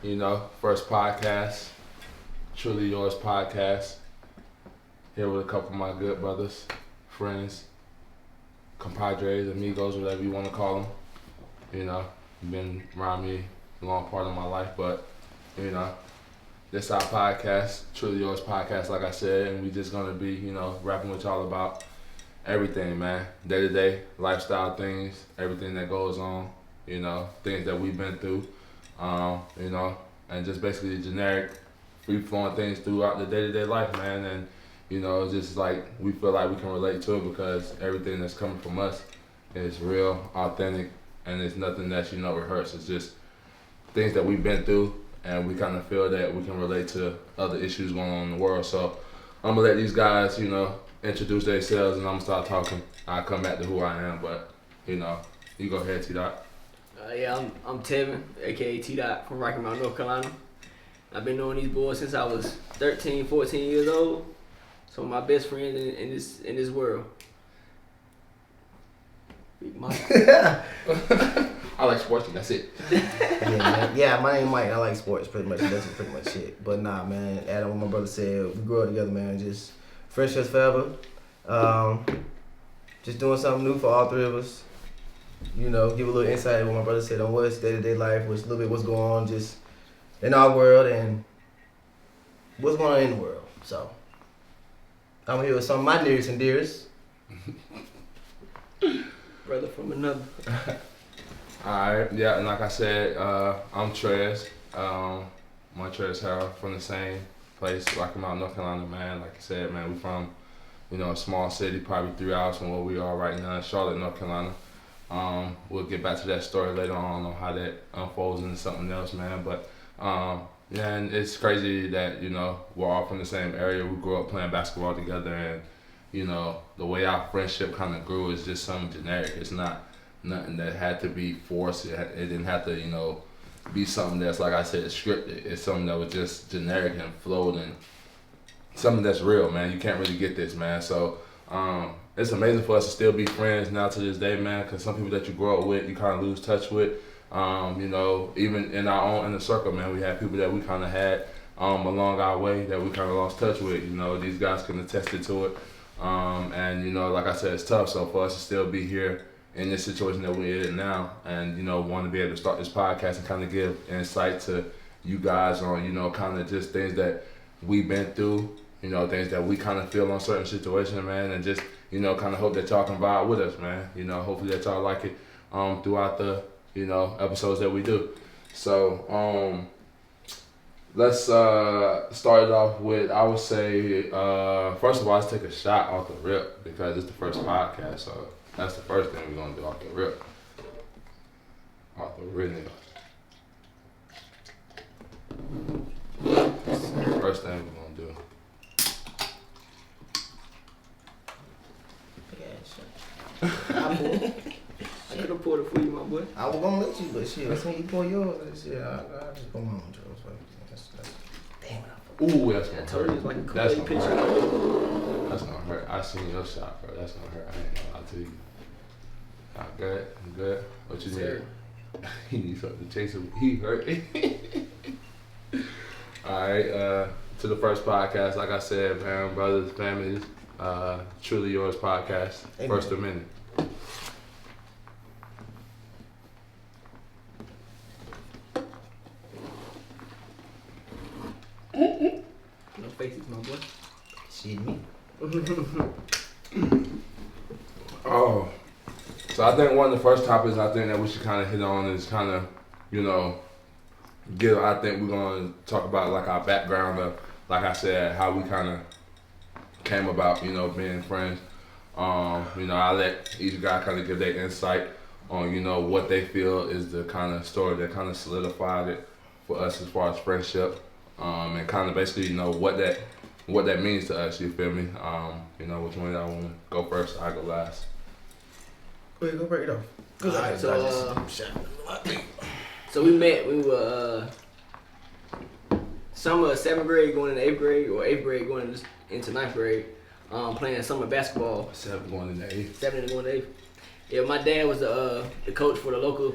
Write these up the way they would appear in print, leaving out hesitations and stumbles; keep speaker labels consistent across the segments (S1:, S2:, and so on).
S1: First podcast, Truly Yourz podcast. Here with a couple of my good brothers, friends, compadres, amigos, whatever you want to call them. Been around me a long part of my life, but this our podcast, Truly Yourz podcast, like I said, and we just gonna be, rapping with y'all about everything, man. Day to day, lifestyle things, everything that goes on, things that we've been through, and just basically generic, free flowing things throughout the day to day life, man. And it's just like we feel like we can relate to it because everything that's coming from us is real, authentic, and it's nothing that's rehearsed. It's just things that we've been through, and we kind of feel that we can relate to other issues going on in the world. So I'm gonna let these guys, introduce themselves, and I'm gonna start talking. I'll come back to who I am, but you go ahead, TDott.
S2: I'm Tevin, aka TDott from Rocky Mount, North Carolina. I've been knowing these boys since I was 13, 14 years old. So my best friend in this world. Big Mike.
S1: I like sports, and that's it.
S3: Yeah, my name is Mike. I like sports pretty much. That's pretty much it. But nah, man, Adam, what my brother said, we grew up together, man. Just friendships forever. Just doing something new for all three of us. Give a little insight of what my brother said on what's day-to-day life, what's a little bit what's going on just in our world and what's going on in the world. So I'm here with some of my nearest and dearest.
S2: Brother from another.
S1: Alright, yeah, and like I said, I'm Trezz. My Trezz Harold from the same place, Rocky Mount, North Carolina, man. Like I said, man, we from, a small city, probably 3 hours from where we are right now in Charlotte, North Carolina. We'll get back to that story later on how that unfolds into something else, man. But and it's crazy that, we're all from the same area. We grew up playing basketball together, and, the way our friendship kind of grew is just something generic. It's not nothing that had to be forced. It didn't have to, be something that's, like I said, scripted. It's something that was just generic and flowed, and something that's real, man. You can't really get this, man. So it's amazing for us to still be friends now to this day, man, because some people that you grow up with, you kind of lose touch with. Even in our own inner circle, man, we had people that we kind of had along our way that we kind of lost touch with. These guys can attest to it. And, like I said, it's tough. So for us to still be here in this situation that we're in now and, want to be able to start this podcast and kind of give insight to you guys on, kind of just things that we've been through, things that we kind of feel on certain situations, man, and just, kind of hope that y'all can vibe with us, man. Hopefully that y'all like it throughout the, episodes that we do. So, let's start it off with, I would say, first of all, let's take a shot off the rip because it's the first podcast, so that's the first thing we're going to do off the rip. Off the rip. First thing we're going to do.
S2: I could have poured it for you, my boy.
S3: I was gonna let you, but shit, let's say you pour yours. Shit, I just go on, Joe. Damn it,
S1: Ooh, that's gonna
S2: I told you
S1: hurt.
S2: it's like a
S1: That's
S2: Kool-Aid
S1: gonna
S2: picture.
S1: hurt. That's gonna hurt. I seen your shot, bro. That's gonna hurt. I ain't gonna lie to you. Good. You good? What you
S2: Sir.
S1: need? He needs something to chase him. He hurt. Alright, to the first podcast, like I said, man, brothers, families, Truly Yourz podcast.
S3: Amen.
S1: First Amendment.
S2: No faces, my boy.
S3: shit me.
S1: Oh, so I think one of the first topics I think that we should kind of hit on is kind of, I think we're going to talk about like our background of, like I said, how we kind of came about, being friends. I let each guy kind of give their insight on, what they feel is the kind of story that kind of solidified it for us as far as friendship, and kind of basically, what that means to us. You feel me? Which one I want to go first? I go last.
S3: Go ahead, go break it off.
S2: Alright, so we met. We were summer of 7th grade going into 8th grade, or 8th grade going into 9th grade, playing summer basketball.
S1: 7 going into 8.
S2: 7 going to 8th. Yeah, my dad was the coach for the local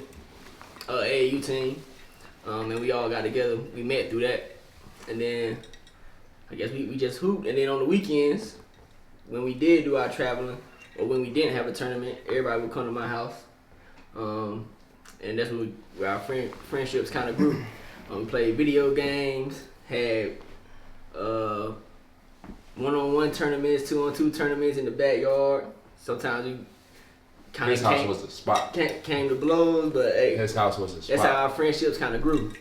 S2: AAU team. and we all got together. We met through that, and then I guess we just hooped. And then on the weekends, when we did do our traveling, or when we didn't have a tournament, everybody would come to my house, and that's where our friendships kind of grew. We played video games, had one-on-one tournaments, two-on-two tournaments in the backyard. Sometimes we kind of
S1: His house was the spot.
S2: Came to blows, but hey,
S1: His house was the spot.
S2: that's how our friendships kind of grew.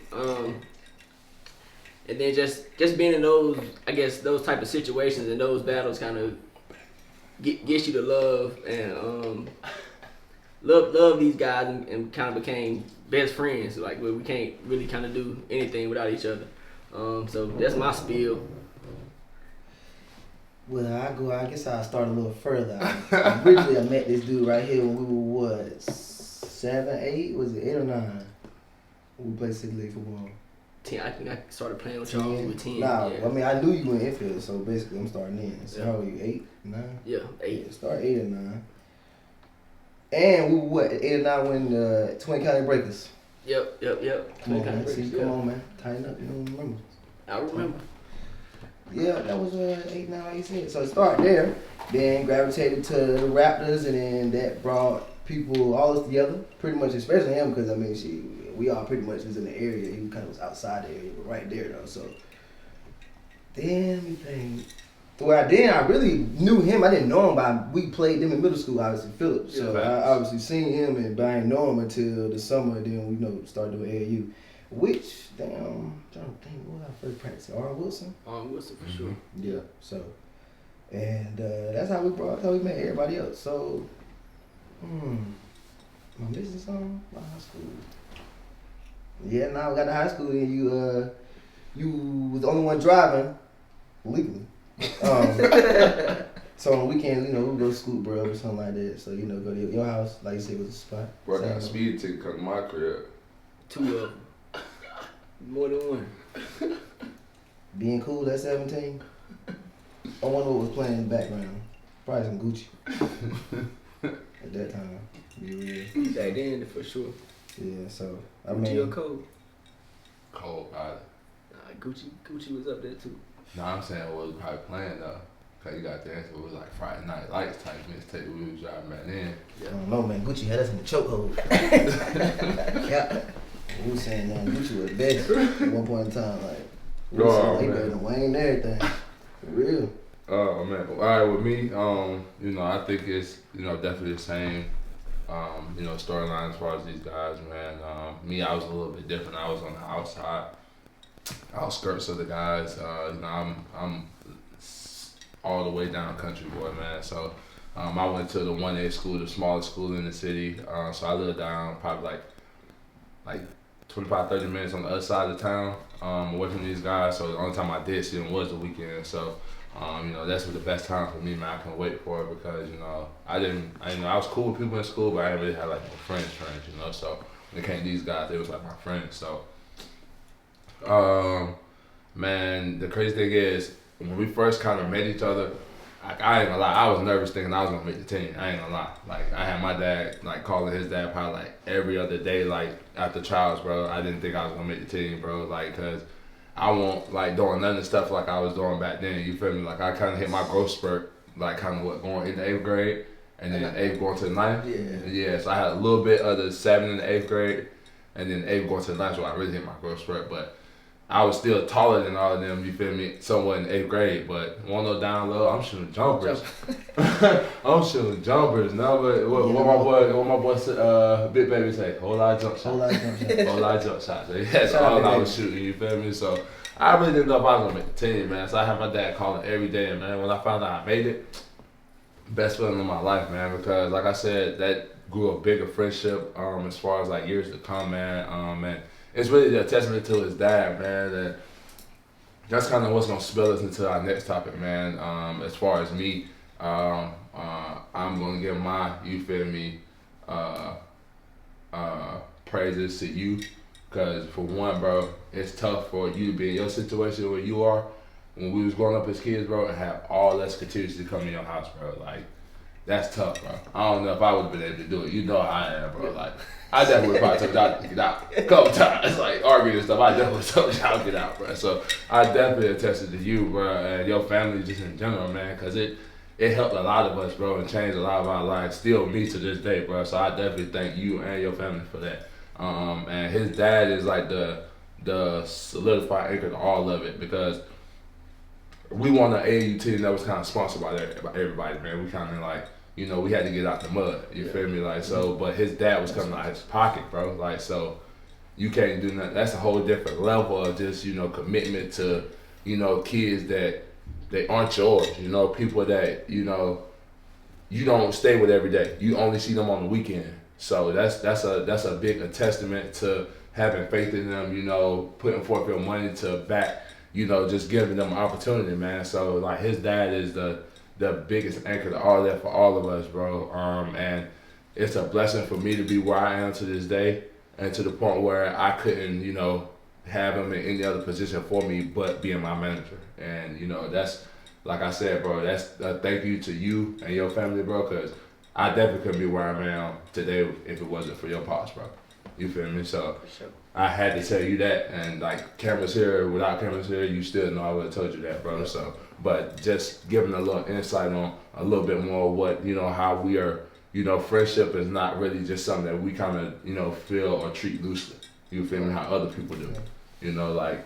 S2: And then just being in those, I guess, those type of situations and those battles kind of gets you to love and love these guys and kind of became best friends. Like where we can't really kind of do anything without each other. So that's my spiel.
S3: Well, I guess I'll start a little further. Originally, I met this dude right here when we were, what, 7, 8? Was it 8 or 9? We played City League football.
S2: 10. I think I started playing with y'all when we were 10.
S3: Nah,
S2: yeah.
S3: I mean, I knew you were in infield, so basically I'm starting in. So how old are you, 8, 9?
S2: Yeah, 8.
S3: Yeah, start 8 or 9. And we were, what, 8 or 9 when the Twin County Breakers.
S2: Yep.
S3: Come on, man. Come on, man. Tighten up. You don't remember.
S2: I remember.
S3: Yeah, that was 8, 9, like you said. So it started there, then gravitated to the Raptors, and then that brought people all us together. Pretty much, especially him, because I mean, we all pretty much was in the area. He kind of was outside the area, but right there though. So then we played. Well, then I really knew him. I didn't know him, but we played them in middle school, obviously Phillips. So I obviously seen him, but I didn't know him until the summer. Then we started doing AAU. Which, damn, I'm trying to think, what was our first practice? R. Wilson?
S2: R. Wilson, for sure.
S3: Yeah, so, and that's how we met everybody else. So, am I missing something? My high school. Yeah, now we got to high school, and you was the only one driving legally. So on the weekends, we go to school, bro, or something like that. So, go to your house, like you said, was a spot.
S1: Bro, I got a speed ticket come to my crib.
S2: 2 of them. More than one.
S3: Being cool at 17. I wonder what was playing in the background. Probably some Gucci. At that time. Be real.
S2: Back then, for sure.
S3: Yeah, so
S2: Gucci or Cole?
S1: Cole, probably.
S2: Gucci was up there too.
S1: No, I'm saying what was probably playing though. Cause you got the answer. It was like Friday Night Lights type mixtape we was driving back then.
S3: I don't know, man. Gucci had us in the chokehold. Yeah. We was saying Gucci was best at one point in time. Like, we was saying they better than Wayne and everything. For real.
S1: Oh man. All right, with me, I think it's definitely the same. Storyline as far as these guys, man. Me, I was a little bit different. I was on the outside, outskirts of the guys. I'm all the way down country boy, man. So I went to the 1A school, the smallest school in the city. So I lived down probably like 25, 30 minutes on the other side of the town, away from these guys. So the only time I did see them was the weekend. So that's the best time for me, man. I couldn't wait for it because I was cool with people in school, but I didn't really have like friends, So when it came to these guys, they was like my friends. So, man, the crazy thing is when we first kind of met each other, like, I ain't gonna lie, I was nervous thinking I was gonna make the team. I ain't gonna lie. Like, I had my dad calling his dad probably like every other day, like after trials, bro. I didn't think I was gonna make the team, bro. Like, cause I won't doing none of the stuff like I was doing back then. You feel me? Like, I kind of hit my growth spurt, going into 8th grade, and then 8th going to the 9th. Yeah. So I had a little bit of the 7th in the 8th grade, and then 8th going to the 9th, so I really hit my growth spurt. But I was still taller than all of them, you feel me, somewhat in 8th grade, but one no down low, I'm shooting jumpers. I'm shooting jumpers, no, but what my boy Big Baby say, whole lot of jump shots. Whole lot of jump shots. That's all I was shooting, you feel me? So I really didn't know if I was gonna make the team, man. So I had my dad calling every day, and man, when I found out I made it, best feeling of my life, man, because like I said, that grew a bigger friendship as far as like years to come, man. And it's really a testament to his dad, man. And that's kind of what's gonna spill us into our next topic, man. As far as me, I'm gonna give my, you feel me, praises to you, because for one, bro, it's tough for you to be in your situation where you are. When we was growing up as kids, bro, and have all us continuously come in your house, bro. Like, that's tough, bro. I don't know if I would have been able to do it. You know how I am, bro. Like, I definitely would probably told y'all to get out a couple times, like arguing and stuff. I definitely told y'all to get out, bro. So I definitely attested to you, bro, and your family just in general, man, because it helped a lot of us, bro, and changed a lot of our lives. Still me to this day, bro. So I definitely thank you and your family for that. And his dad is like the solidified anchor to all of it, because we won an AAU team that was kind of sponsored by everybody, man. We kind of like, you know, we had to get out the mud. You feel me? Like, so, but his dad was coming out of his pocket, bro. Like, so you can't do nothing. That's a whole different level of just, you know, commitment to, you know, kids that they aren't yours. You know, people that, you know, you don't stay with every day. You only see them on the weekend. So that's a big testament to having faith in them. You know, putting forth your money to back. You know, just giving them an opportunity, man. So like his dad is the biggest anchor to all that for all of us, bro. And it's a blessing for me to be where I am to this day, and to the point where I couldn't, you know, have him in any other position for me but being my manager. And you know, that's, like I said, bro, that's a thank you to you and your family, bro, because I definitely couldn't be where I am today if it wasn't for your pops, bro. You feel me? So
S2: Sure.
S1: I had to tell you that, and like cameras here, without cameras here, you still know I would have told you that, bro. So, but just giving a little insight on a little bit more what, you know, how we are, you know, friendship is not really just something that we kind of, you know, feel or treat loosely. You feel me? How other people do. You know, like,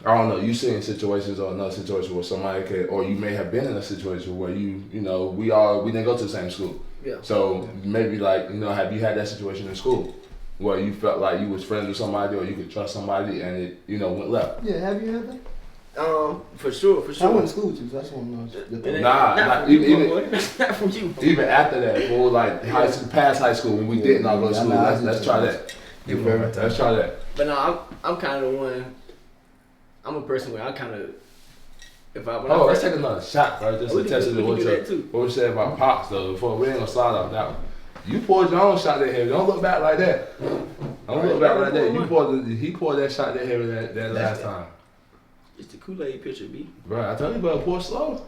S1: I don't know, you seen situations or another situation where somebody could, or you may have been in a situation where you know, we didn't go to the same school.
S2: Yeah.
S1: So maybe like, you know, have you had that situation in school where you felt like you was friends with somebody or you could trust somebody and it, you know, went left?
S3: Yeah, have you had that?
S2: For sure.
S3: I went to school with you, so I just want to know.
S1: Not
S2: from you,
S1: even
S2: boy. Not from you.
S1: even after that, for like past high school when we didn't all go to school. Let's try that. You feel me? Let's try that.
S2: But no, I'm kind of one. I'm a person where I kind of,
S1: let's take another shot, bro. Just to test to what you said about Pops, though. Before we ain't gonna slide off that one. You poured your own shot that heavy. Don't look back like that. Don't look back like that. He poured that shot that heavy that last time.
S2: It's the Kool-Aid picture, B.
S1: Bro, I told you about pour slow.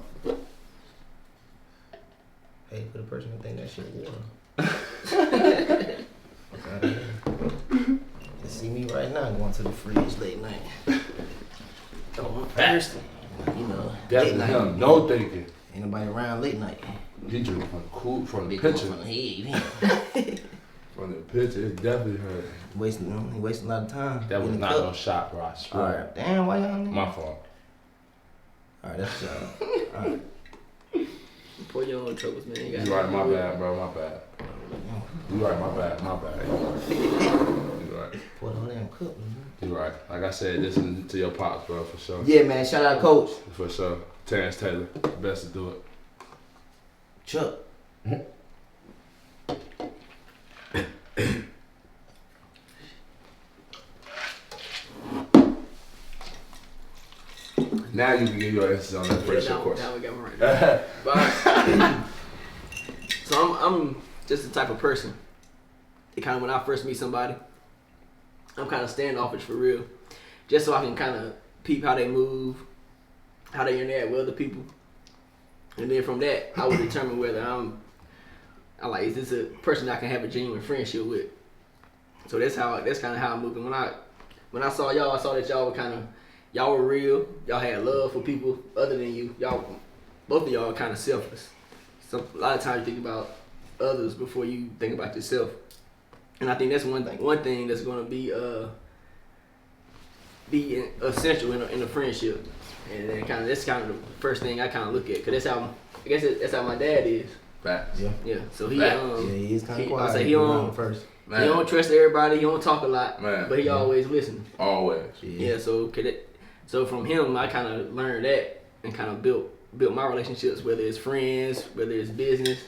S3: Hey, for the person who think that shit water. Okay. You see me right now going to the fridge late night.
S2: Oh, I'm thirsty.
S3: You know,
S1: Definitely
S3: late night.
S1: him. No thinking.
S3: Ain't nobody around late night.
S1: He drinking from the
S3: Big
S1: picture.
S3: From the head.
S1: From the picture, it definitely hurt.
S3: He wasting a lot of time.
S1: That was
S3: in the
S1: not
S3: cup.
S1: no shot, bro. I swear.
S3: Alright, damn, why y'all?
S1: My fault.
S3: Alright, that's y'all. Alright.
S2: Pour your own troubles, man.
S1: You right, my bad, bro. My bad. You right, my bad. My bad. You right.
S3: Pour the whole damn cup, man.
S1: You right. Like I said, listen to your pops, bro, for sure.
S3: Yeah, man. Shout out, Coach.
S1: For sure. Terrence Taylor, best to do it.
S3: Chuck.
S1: Now you can give your answers on that friendship course.
S2: Now we got one right there. But, so I'm just the type of person that kind of, when I first meet somebody, I'm kind of standoffish for real. Just so I can kind of peep how they move, how they interact with other people. And then from that, I would determine whether I like, is this a person I can have a genuine friendship with? So that's kind of how I'm moving. When I saw y'all, I saw that y'all were real. Y'all had love for people other than you. Both of y'all are kind of selfless. So a lot of times you think about others before you think about yourself. And I think that's one thing that's going to be essential in a friendship. And then that's kind of the first thing I kind of look at, cause that's how my dad is.
S1: Facts.
S2: Yeah. So he
S3: he is kind of quiet.
S2: I say he don't
S3: first.
S1: Man.
S2: He don't trust everybody. He don't talk a lot,
S1: Man.
S2: but he always listen.
S1: Always.
S2: Yeah. So from him, I kind of learned that and kind of built my relationships, whether it's friends, whether it's business,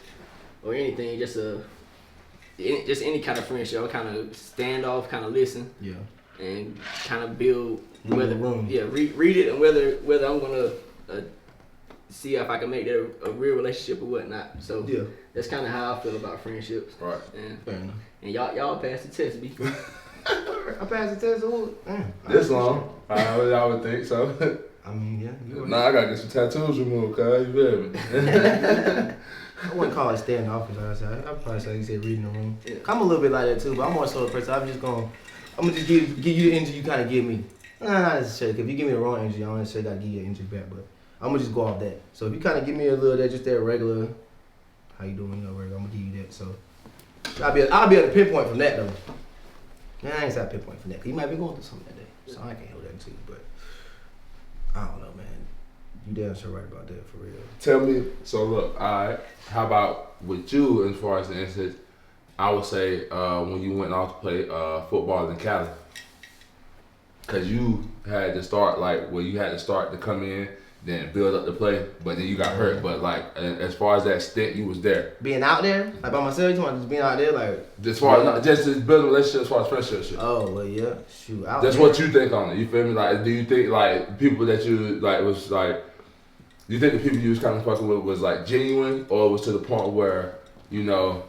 S2: or anything. Just any kind of friendship. I kind of stand off, kind of listen.
S3: Yeah.
S2: And kind of build
S3: Read the room.
S2: read it, and whether I'm gonna see if I can make that a real relationship or whatnot. So
S3: Yeah.
S2: that's kind of how I feel about friendships.
S1: Right.
S3: Fair enough.
S2: And y'all passed the test, B.
S3: I passed the test.
S1: This long. I would think so.
S3: I mean, yeah.
S1: Nah, I gotta get some tattoos removed, cuz. You feel me?
S3: I wouldn't call it standoffish. I'd probably say you said reading the room.
S2: Yeah.
S3: I'm a little bit like that too, but I'm more so a person. I'm gonna just give you the energy you kind of give me. Not necessarily. If you give me the wrong energy, I don't necessarily gotta give you the energy back. But I'm gonna just go off that. So if you kind of give me a little that, just that regular, how you doing? You know, regular. I'm gonna give you that. So I'll be able to pinpoint from that though. Man, I ain't say I pinpoint from that. 'Cause you might be going through something that day, so I can't hold that to you. But I don't know, man. You damn sure right about that for real.
S1: Tell me, so look, alright, how about with you as far as the instance, I would say when you went off to play football in Cali, because you had to start, like, well, you had to start to come in, then build up the play, but then you got hurt. But, like, as far as that stint, you was there.
S3: Being out there, like by myself, you talking about just being out there, like.
S1: As far as, just building a relationship as far as friendship shit.
S3: Oh, well, yeah. Shoot, out
S1: That's
S3: there.
S1: what you think on it, you feel me? Like, do you think, like, people that you, like, was, like, do you think the people you was kind of fucking with was, like, genuine, or it was to the point where, you know,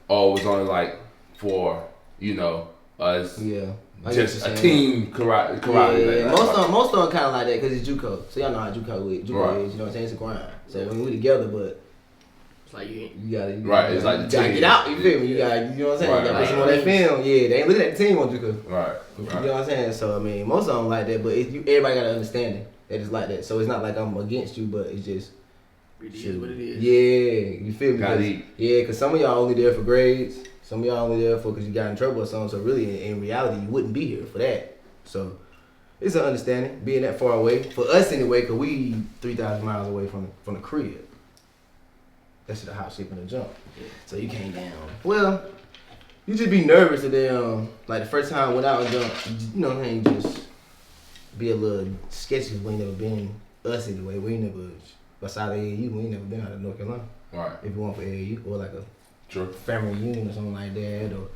S1: it was only, like, for, you know, us,
S3: Yeah.
S1: just a team karate.
S3: Yeah. Most of them kind of like that because it's JUCO. So y'all know how JUCO is. JUCO is, you know what I'm saying? It's a grind. So when we together, but
S2: It's like you
S3: gotta
S1: it's like the
S3: you gotta
S1: team.
S3: get out. You feel me? You gotta, you know what I'm saying?
S1: Right,
S3: You gotta put some
S2: right.
S3: on that film. Yeah, they ain't looking at the team on JUCO.
S1: Right.
S3: You know what I'm saying? So I mean, most of them like that, but everybody gotta understand it. That it's like that. So it's not like I'm against you, but it's just.
S2: It is what it is.
S3: Yeah, you feel me?
S1: Gotta eat.
S3: Yeah, because some of y'all only there for grades. Some of y'all only there for because you got in trouble or something. So really, in reality, you wouldn't be here for that. So it's an understanding being that far away for us anyway, because we 3,000 miles away from the crib. That's the house sleeping the jump.
S2: Yeah.
S3: So you came down. Well, you just be nervous that they like the first time I went out and jumped. You know what I mean? Just be a little sketchy. We ain't never been us anyway. We ain't never. Besides AAU, we ain't never been out of North Carolina.
S1: Right.
S3: If you want for AAU or like a
S1: True.
S3: family reunion or something like that, or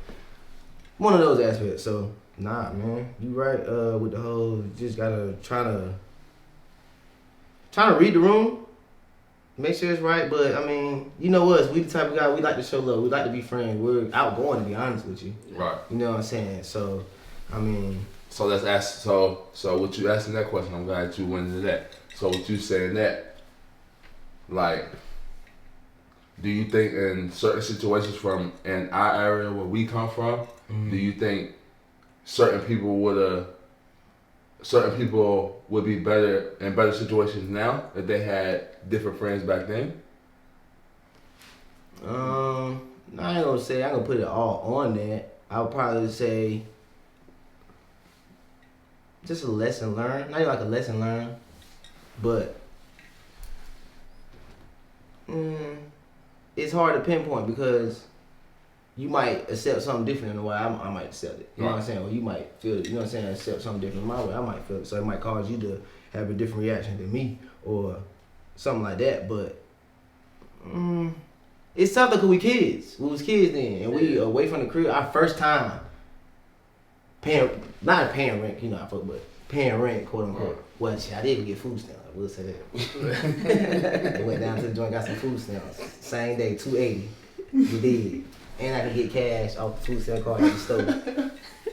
S3: one of those aspects. So nah, man, you right. With the whole, just gotta try to read the room, make sure it's right. But I mean, you know us, we the type of guy, we like to show love, we like to be friends. We're outgoing, to be honest with you.
S1: Right.
S3: You know what I'm saying? So, I mean.
S1: So let's ask. So what you asking that question? I'm glad you went into that. So what you saying that? Like, do you think in certain situations from in our area where we come from, do you think certain people would be better in better situations now if they had different friends back then?
S3: I ain't gonna say I'm gonna put it all on that. I would probably say just a lesson learned. Not even like a lesson learned, but it's hard to pinpoint because you might accept something different in the way I might accept it. You know what I'm saying? Or you might feel it, you know what I'm saying, accept something different my way. I might feel it. So it might cause you to have a different reaction than me or something like that. But it's tough because we kids. We was kids then. And we away from the crib. Our first time not paying rent, you know, but paying rent, quote unquote. Well, shit, I did get food stamps. I will say that. I went down to the joint, got some food stamps. Same day, $2.80. We did. And I could get cash off the food stamp card at the store.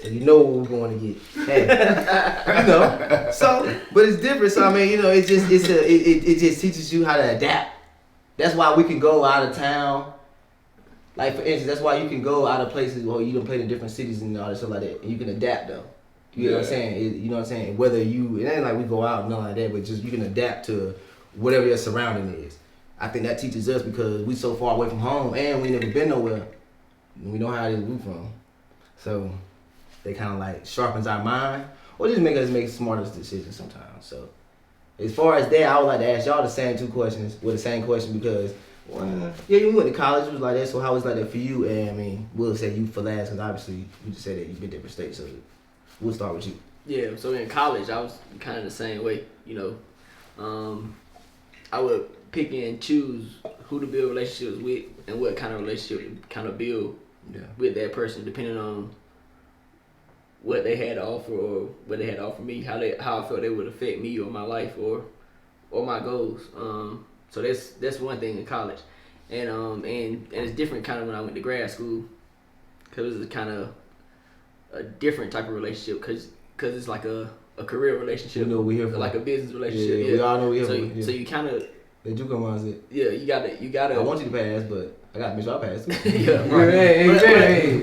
S3: So you know what we're going to get. Hey, you know. So, but it's different. So I mean, you know, it just teaches you how to adapt. That's why we can go out of town. Like for instance, that's why you can go out of places where you done played in different cities and all that stuff like that, and you can adapt though. You know what I'm saying? You know what I'm saying? Whether it ain't like we go out and nothing like that, but just you can adapt to whatever your surrounding is. I think that teaches us because we so far away from home and we never been nowhere. We know how it is we from. So they kind of like sharpens our mind or just make us make smarter decisions sometimes. So as far as that, I would like to ask y'all the same two questions with the same question because, well, yeah, you went to college, it was like that. So how was it like that for you? And I mean, we'll say you for last because obviously you just said that you've been different states. So we'll start with you.
S2: Yeah, so in college, I was kind of the same way, you know. I would pick and choose who to build relationships with and what kind of relationship to kind of build with that person, depending on what they had to offer or what they had to offer me, how I felt they would affect me or my life or my goals. So that's one thing in college, and it's different kind of when I went to grad school, because it was kind of a different type of relationship, because it's like a career relationship.
S3: We know we here for
S2: like a business relationship.
S3: Yeah, we all know we here
S2: so,
S3: for.
S2: So you kind of
S3: That JUCO mindset.
S2: Yeah, you gotta.
S3: I want you to pass, but I gotta make sure I pass too.
S2: Yeah, right.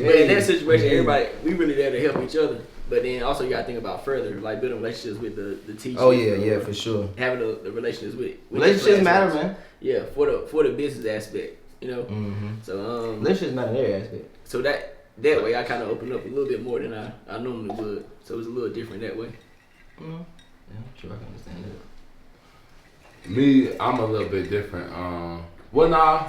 S2: But in that situation, everybody, we really there to help each other. But then also you gotta think about further, like building relationships with the teachers.
S3: Oh yeah, for sure.
S2: Having the relationships with
S3: relationships matter, man.
S2: Yeah, for the business aspect, you know.
S3: Mm-hmm.
S2: So
S3: relationships matter in every aspect.
S2: So that way I kind of opened up a little bit more than I normally would. So it's a little different that way.
S3: Mm-hmm. Yeah, I'm sure I can understand that.
S1: Me, I'm a little bit different. Well, nah.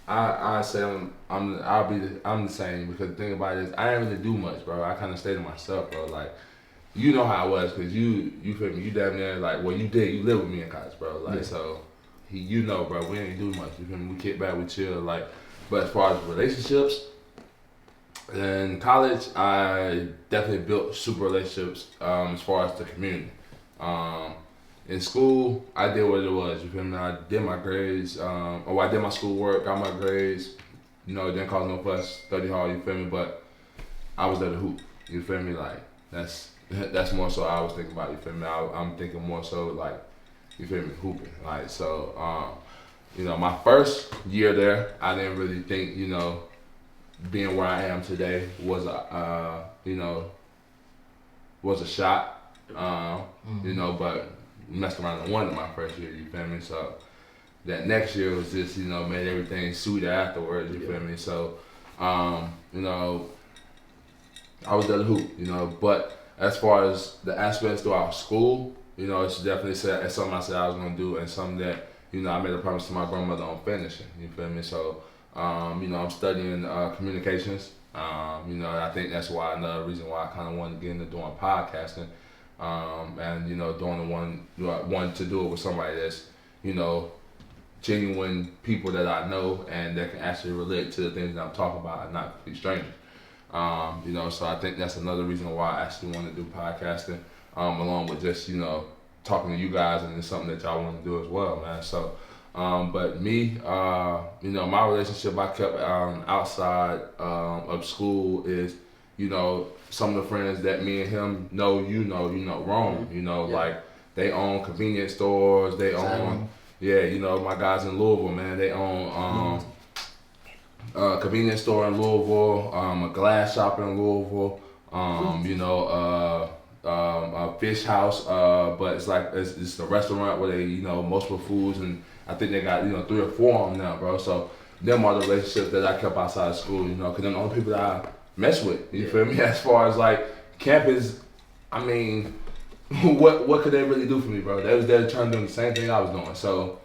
S1: I say I'm the same because the thing about it is I didn't really do much, bro. I kind of stayed to myself, bro. Like, you know how I was, cause you feel me. You damn near like what you did. You live with me in college, bro. Like so, you know, bro. We ain't do much. You feel me? We kick back, we chill. Like, but as far as relationships, in college, I definitely built super relationships. As far as the community. In school, I did what it was, you feel me? I did my grades, I did my schoolwork, got my grades, you know, it didn't cause no fuss, study hard, you feel me? But I was there to hoop, you feel me? Like, that's more so I was thinking about, you feel me? I'm thinking more so like, you feel me, hooping. Like, so, you know, my first year there, I didn't really think, you know, being where I am today was a shot, you know, but messed around and won in my first year, you feel me? So that next year was just, you know, made everything sweeter afterwards, you feel me? So, you know, I was there to hoop, you know, but as far as the aspects throughout school, you know, it's definitely it's something I said I was gonna do and something that, you know, I made a promise to my grandmother on finishing, you feel me? So, you know, I'm studying communications, you know, I think that's why another reason why I kind of wanted to get into doing podcasting. And you know, doing the one to do it with somebody that's, you know, genuine people that I know and that can actually relate to the things that I'm talking about and not complete strangers. You know, so I think that's another reason why I actually want to do podcasting, along with just, you know, talking to you guys, and it's something that y'all want to do as well, man. So, but me, you know, my relationship I kept outside of school is, you know, some of the friends that me and him know, you know, Rome, you know, like they own convenience stores, they own, you know, my guys in Louisville, man, they own a convenience store in Louisville, a glass shop in Louisville, you know, a fish house, but it's like, it's a restaurant where they, you know, multiple foods, and I think they got, you know, 3 or 4 of them now, bro, so them are the relationships that I kept outside of school, you know, because them the only people that I mess with, you feel me? As far as like campus, I mean, what could they really do for me, bro? They was there trying to do the same thing I was doing, so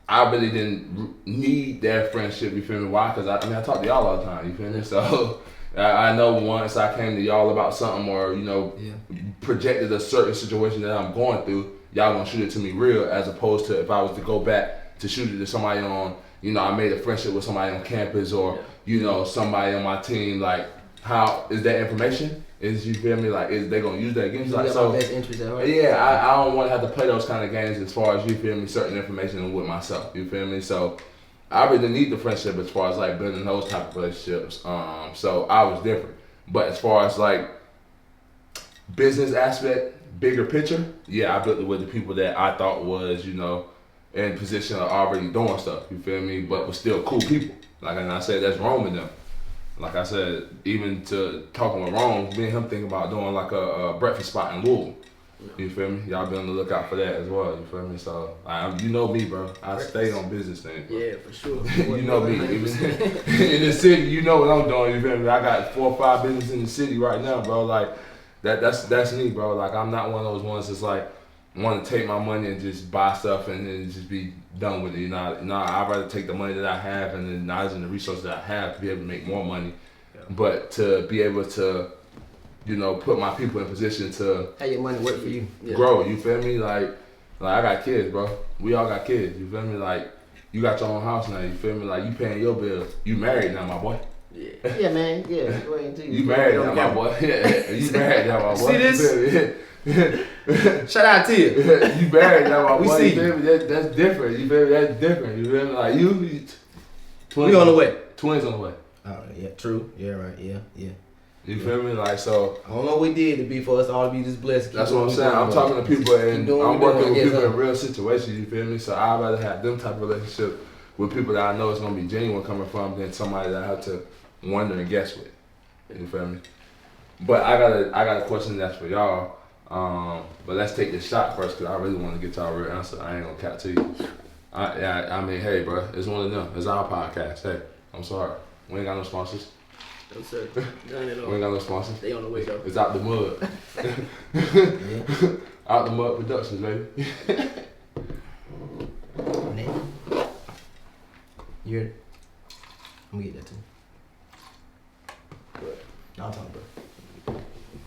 S1: I really didn't need their friendship, you feel me? Why? Because I talk to y'all all the time, you feel me? So I know once I came to y'all about something or, you know, projected a certain situation that I'm going through, y'all gonna shoot it to me real, as opposed to if I was to go back to shoot it to somebody on, you know, I made a friendship with somebody on campus or, you know, somebody on my team, like, how is that information? Is, you feel me, like, is they gonna use that against you? Like, so, best interest at heart. Yeah, I don't want to have to play those kind of games as far as, you feel me, certain information with myself, you feel me? So I really need the friendship as far as like building those type of relationships. So I was different. But as far as like business aspect, bigger picture, I built it with the people that I thought was, you know, in position of already doing stuff, you feel me? But was still cool people. Like, and I said, that's Rome in them. Like I said, even to talking with Rome, me and him thinking about doing like a breakfast spot in Louisville. You feel me? Y'all be on the lookout for that as well. You feel me? So, you know me, bro. I stay on business things, bro.
S2: Yeah, for sure.
S1: You know me. Even in the city, you know what I'm doing. You feel me? I got 4 or 5 businesses in the city right now, bro. Like, that's me, bro. Like, I'm not one of those ones that's like, want to take my money and just buy stuff and then just be done with it. You know, I'd rather take the money that I have and the knowledge and the resources that I have to be able to make more money. Yeah. But to be able to, you know, put my people in position to
S3: have your money work for you,
S1: grow. You feel me? Like I got kids, bro. We all got kids. You feel me? Like, you got your own house now. You feel me? Like, you paying your bills. You married now, my boy.
S3: Yeah, man. Yeah, go ahead too.
S1: You married now, my boy. Yeah, you married now, my boy.
S3: See this? Shout out to you.
S1: You married now, my boy.
S3: We see
S1: you feel me? That's different. You feel me? That's different. You feel me? Like, you twins
S3: we on the way.
S1: Twins on the way.
S3: Oh, yeah, true. Yeah, right. Yeah.
S1: You feel me? Like, so.
S3: I don't know what we did to be for us all to be just blessed.
S1: That's what I'm saying. I'm talking to people and I'm working with people in real situations, you feel me? So I'd rather have them type of relationship with people that I know is going to be genuine coming from than somebody that I have to wonder and guess with. You feel me? But I got a question that's for y'all. But let's take this shot first because I really want to get y'all a real answer. I ain't going to cap to you. I mean, hey, bro, it's one of them. It's our podcast. Hey, I'm sorry. We ain't got no sponsors.
S2: No, sir. None at all.
S1: We ain't got no sponsors.
S2: They on the way, though.
S1: It's Out the Mud. Out the Mud Productions, baby.
S3: You heard it? I'm gonna get that too. What? No, I'm talking, bro.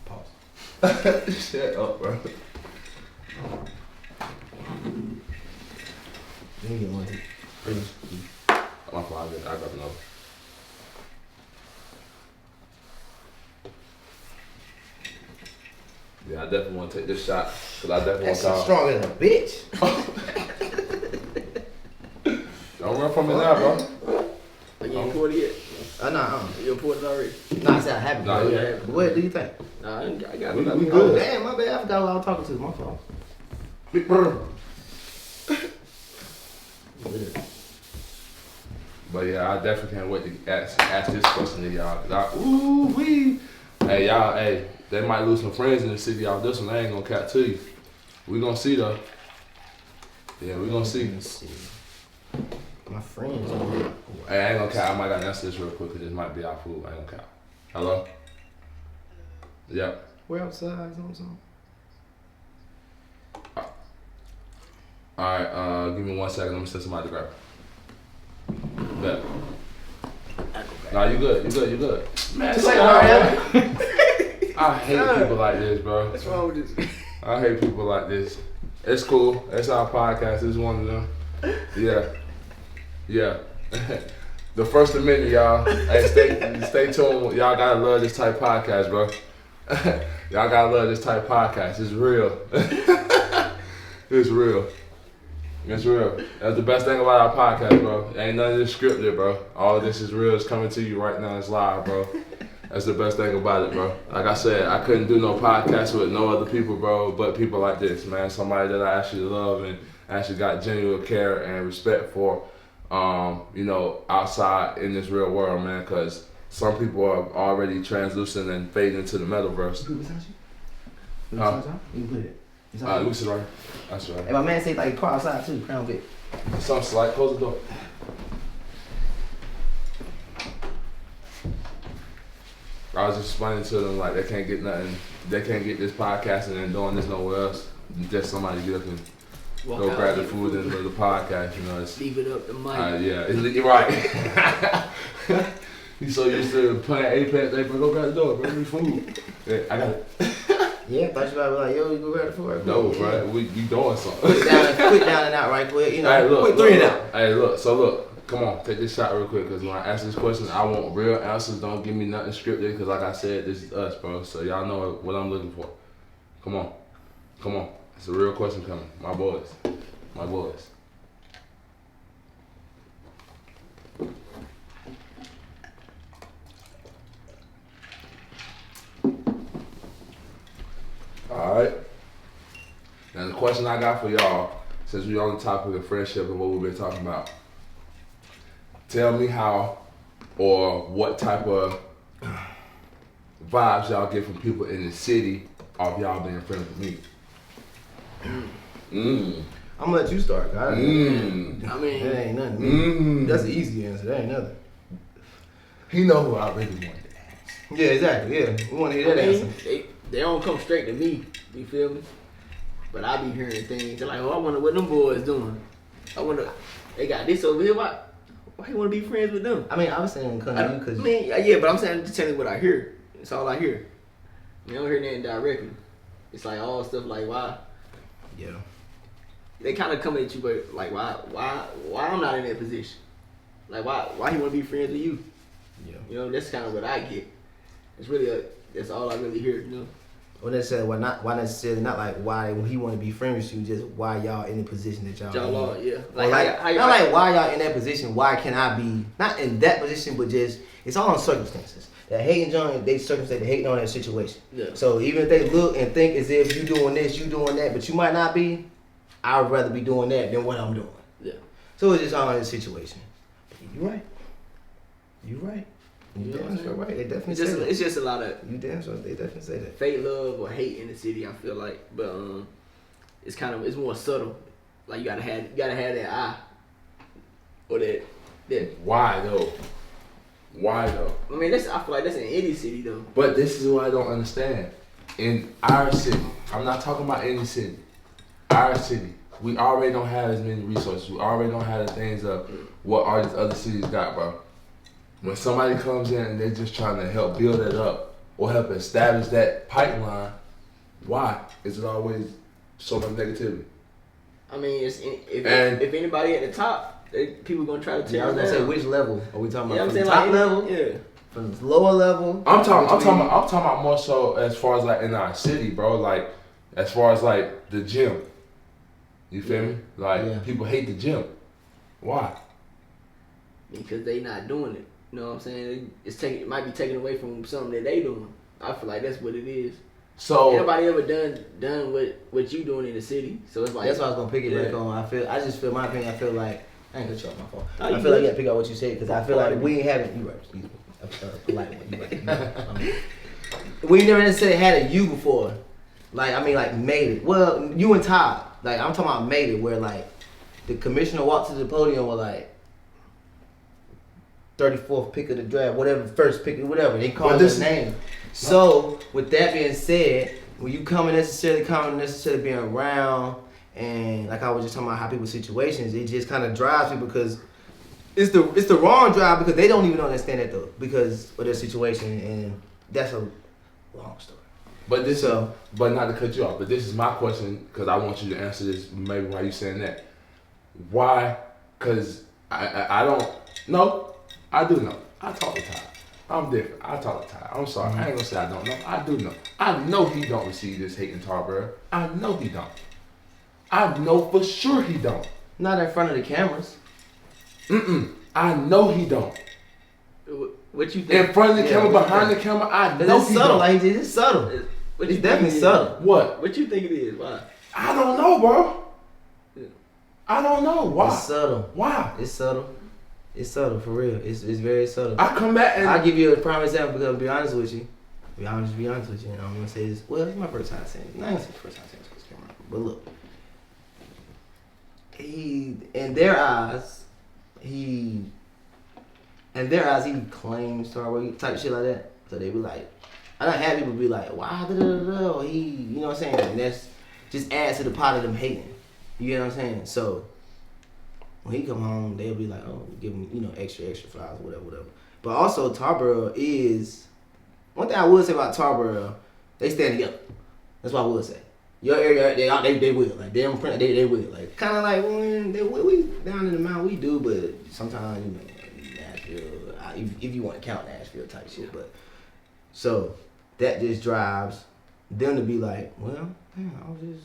S3: Pause.
S1: Shut up, bro.
S3: Let me get one too.
S1: My fault. I got another. Yeah, I definitely want to take this shot because I definitely
S3: That's
S1: want to.
S3: stronger than a bitch.
S1: Don't run from me now, bro.
S2: Like you ain't poured it yet?
S3: Nah.
S2: You done poured it already?
S3: Nah, I said I haven't.
S1: Nah,
S3: Yeah.
S1: yeah.
S3: What do you think?
S2: Nah, I got
S1: We
S2: it.
S1: good.
S3: Oh, damn, my bad. I forgot who I was talking to. My fault.
S1: Big brother. But yeah, I definitely can't wait to ask this question to y'all. Hey, y'all, hey, they might lose some friends in the city off this one. I ain't gonna cap to you. We gonna see though. Yeah, we gonna see.
S3: My friends.
S1: Hey, I ain't gonna cap. I might gotta answer this real quick because this might be our food. I ain't gonna cap. Hello? Yep.
S3: We're outside. Something.
S1: Alright, give me 1 second. Let me send somebody to grab it. Bet. Nah, you good. Man,
S3: Just like
S1: I hate people like this, bro.
S2: What's wrong with this?
S1: I hate people like this. It's cool. It's our podcast. It's one of them. Yeah. The First Amendment, y'all. Hey, stay tuned. Y'all gotta love this type podcast, bro. Y'all gotta love this type podcast. It's real. It's real. It's real. That's the best thing about our podcast, bro. Ain't none of this scripted, bro. All of this is real. It's coming to you right now. It's live, bro. That's the best thing about it, bro. Like I said, I couldn't do no podcast with no other people, bro, but people like this, man. Somebody that I actually love and actually got genuine care and respect for, outside in this real world, man, because some people are already translucent and fading into the metaverse.
S3: You can put it.
S1: Lucy, right? That's right.
S3: And my man said like car outside too, Crown Vic.
S1: Something slight. Close the door. I was just explaining to them like they can't get nothing. They can't get this podcasting and doing this nowhere else. Just somebody get up and go grab the food and do the podcast. You know, it's,
S2: leave it up the mic.
S1: yeah, you're right. He's so used to playing Apex. They go grab the door, bring me food. Yeah, I got it.
S3: Yeah, I thought you might be like, yo, you go grab the food.
S1: No, bro, you doing something.
S3: Quick down and out right quick. You know,
S1: Hey, look,
S3: quick three and out.
S1: Hey, look. Come on, take this shot real quick, because when I ask this question, I want real answers. Don't give me nothing scripted, because like I said, this is us, bro. So y'all know what I'm looking for. Come on. It's a real question coming. My boys. All right. Now the question I got for y'all, since we're on the topic of friendship and what we've been talking about, tell me how or what type of vibes y'all get from people in the city off y'all being friends with me.
S3: I'm gonna let you start, guys.
S2: I mean,
S3: that ain't nothing. That's the easy answer. That ain't nothing.
S1: He know who I really want to ask.
S3: Yeah, exactly. Yeah, we want to hear that answer.
S2: They don't come straight to me. You feel me? But I be hearing things. They're like, oh, I wonder what them boys doing. I wonder, they got this over here. Why you want to be friends with them?
S3: I mean, I was saying because
S2: yeah, but I'm saying just tell me what I hear. It's all I hear. You don't hear nothing directly. It's like all stuff like why.
S3: Yeah.
S2: They kind of come at you, but like why I'm not in that position. Like why he want to be friends with you?
S3: Yeah.
S2: You know, that's kind of what I get. It's really that's all I really hear. You know.
S3: Well, necessarily, why necessarily not like why he want to be friends with you, just why y'all in the position that y'all
S2: are, yeah.
S3: Like why y'all in that position. Why can I be not in that position, but just it's all on circumstances. that hating John, they circumstance they hating on that situation.
S2: Yeah.
S3: So even if they look and think as if you doing this, you doing that, but you might not be, I would rather be doing that than what I'm doing.
S2: Yeah.
S3: So it's just all in the situation. You're right. You're right. You damn sure right. They definitely say that.
S2: It's just a lot of
S3: You damn sure they definitely say that.
S2: fake love or hate in the city. I feel like, but it's more subtle. Like you gotta have that eye or that.
S1: Why though? Why though?
S2: I mean, I feel like that's in any city though.
S1: But this is what I don't understand. In our city, I'm not talking about any city. Our city, we already don't have as many resources. We already don't have the things of what all these other cities got, bro. When somebody comes in and they're just trying to help build it up or help establish that pipeline, why is it always so much negativity?
S2: I mean, if anybody at the top, people gonna try to tear
S3: I was
S2: down.
S3: gonna say which level are we talking about?
S2: I'm
S3: From
S2: saying
S3: the top
S2: like
S3: level?
S2: Yeah.
S3: From the lower level?
S1: I'm talking about more so as far as like in our city, bro. Like as far as like the gym. You feel me? Like people hate the gym. Why?
S2: Because they not doing it. You know what I'm saying? It might be taken away from something that they doing. I feel like that's what it is.
S1: So
S2: ain't nobody ever done what you doing in the city. So it's like
S3: that's what I was gonna pick it back on. I just feel my opinion. I feel like I ain't gonna cut you off my phone.
S2: Oh,
S3: I feel like you gotta pick out what you said because I feel like we ain't having. You right? Excuse me. Polite one. You right. We never necessarily had a you before. Like made it. Well, you and Todd. Like I'm talking about made it where like the commissioner walked to the podium with like 34th pick of the draft, whatever first pick, whatever they call his name. So with that being said, when you coming necessarily being around, and like I was just talking about how people's situations, it just kind of drives people because it's the wrong drive because they don't even understand that though because of their situation, and that's a long story.
S1: But but not to cut you off, but this is my question because I want you to answer this. Maybe why you saying that? Why? Because I don't know. I do know. I talk to Ty. I'm different. I talk to Ty. I'm sorry. I ain't gonna say I don't know. I do know. I know he don't receive this hate in Tarboro. I know he don't. I know for sure he don't.
S3: Not in front of the cameras.
S1: I know he don't.
S2: What you think?
S1: In front of the camera, behind the camera, I know
S3: It's
S1: he
S3: subtle.
S1: don't.
S3: Like it's subtle. It's definitely subtle.
S1: What?
S2: What you think it is? Why?
S1: I don't know, bro.
S2: Yeah.
S1: I don't know. Why?
S3: It's subtle.
S1: Why?
S3: It's subtle. It's subtle for real. It's very subtle.
S1: I come back and
S3: I'll give you a prime example because I'll be honest with you. And I'm gonna say this. Well, it's my first time saying it. Not even the first time saying this camera. But look. He claims Starboy type shit like that. So they be like, I done had people be like, why you know what I'm saying? And that's just adds to the pot of them hating. You know what I'm saying? So when he come home, they'll be like, oh, give him, extra flowers, whatever. But also Tarboro is one thing I would say about Tarboro, they stand together. That's what I would say. Your area, they will. Like they will. Like kinda like when we down in the mountain we do, but sometimes Nashville, if you want to count Nashville type shit, but so that just drives them to be like, well, damn, I was just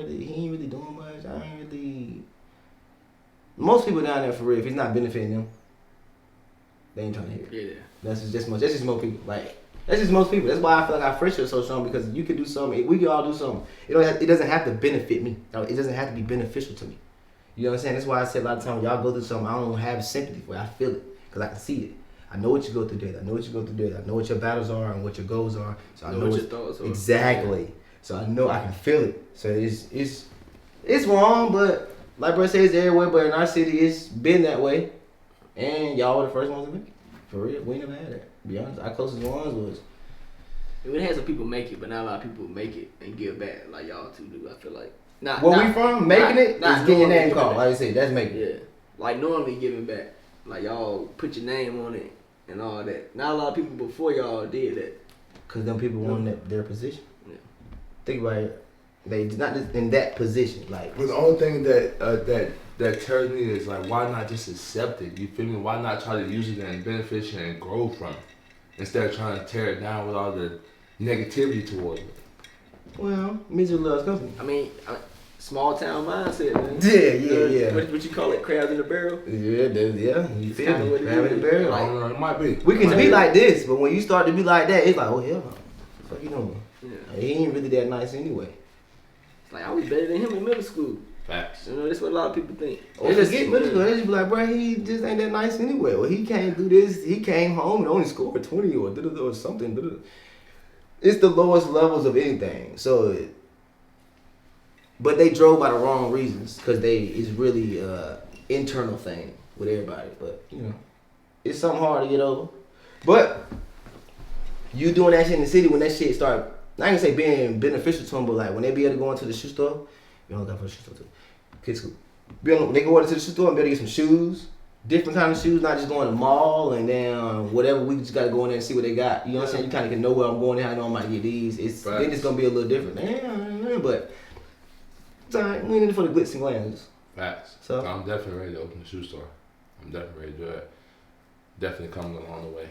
S3: he ain't really doing much. I ain't really. Most people down there for real, if he's not benefiting them, they ain't trying to hear it.
S2: Yeah.
S3: That's just most people. Like that's just most people. That's why I feel like our friendship is so strong because you could do something. We could all do something. It doesn't have to benefit me. It doesn't have to be beneficial to me. You know what I'm saying? That's why I say a lot of times when y'all go through something, I don't have sympathy for it. I feel it because I can see it. I know what you go through there. I know what your battles are and what your goals are. So I know
S2: what your thoughts are.
S3: Exactly. So I know I can feel it. So it's wrong, but like bro says everywhere, but in our city it's been that way. And y'all were the first ones to make it. For real. We never had that. To be honest. Our closest ones was
S2: We had some people make it, but not a lot of people make it and give back like y'all two do. I feel like.
S3: Where we from? Making it is getting your name called. Like I said, that's making it.
S2: Yeah. Like normally giving back. Like y'all put your name on it and all that. Not a lot of people before y'all did that.
S3: Because them people wanted their position.
S2: Yeah.
S3: Think about it. They not just in that position. Like.
S1: But the only thing that tells me is like, why not just accept it? You feel me? Why not try to use it and benefit you and grow from it instead of trying to tear it down with all the negativity towards it?
S3: Well, misery loves company.
S2: I mean, Small town mindset, man.
S3: Yeah.
S2: What you call it? Crabs in the barrel?
S3: Yeah. You feel
S2: kinda
S3: me?
S2: what it
S3: Crab in the
S2: is.
S3: barrel.
S1: I don't know. It might be.
S3: We can be like this, but when you start to be like that, it's like, oh hell no. What the fuck you doing?
S2: Yeah.
S3: He ain't really that nice anyway.
S2: It's like I was better than him in middle school.
S1: Facts.
S2: You know, that's what a lot of people think.
S3: They just get middle school. They just be like, bro, he just ain't that nice anyway. Well, he can't do this. He came home and only scored 20 or something. It's the lowest levels of anything. So, but they drove by the wrong reasons because it's really internal thing with everybody. But you know, it's something hard to get over. But you doing that shit in the city when that shit start, I ain't gonna say being beneficial to them, but like when they be able to go into the shoe store, you don't got for the shoe store too. Kids school. They go over to the shoe store and be able to get some shoes, different kind of shoes, not just going to the mall and then whatever. We just gotta go in there and see what they got. You know what I'm saying? You kind of can know where I'm going and how I know I might get these. Then it's gonna be a little different. But it's alright. We in it for the glitz and glams.
S1: Facts.
S3: So
S1: I'm definitely ready to open a shoe store. I'm definitely ready to do that. Definitely coming along the way.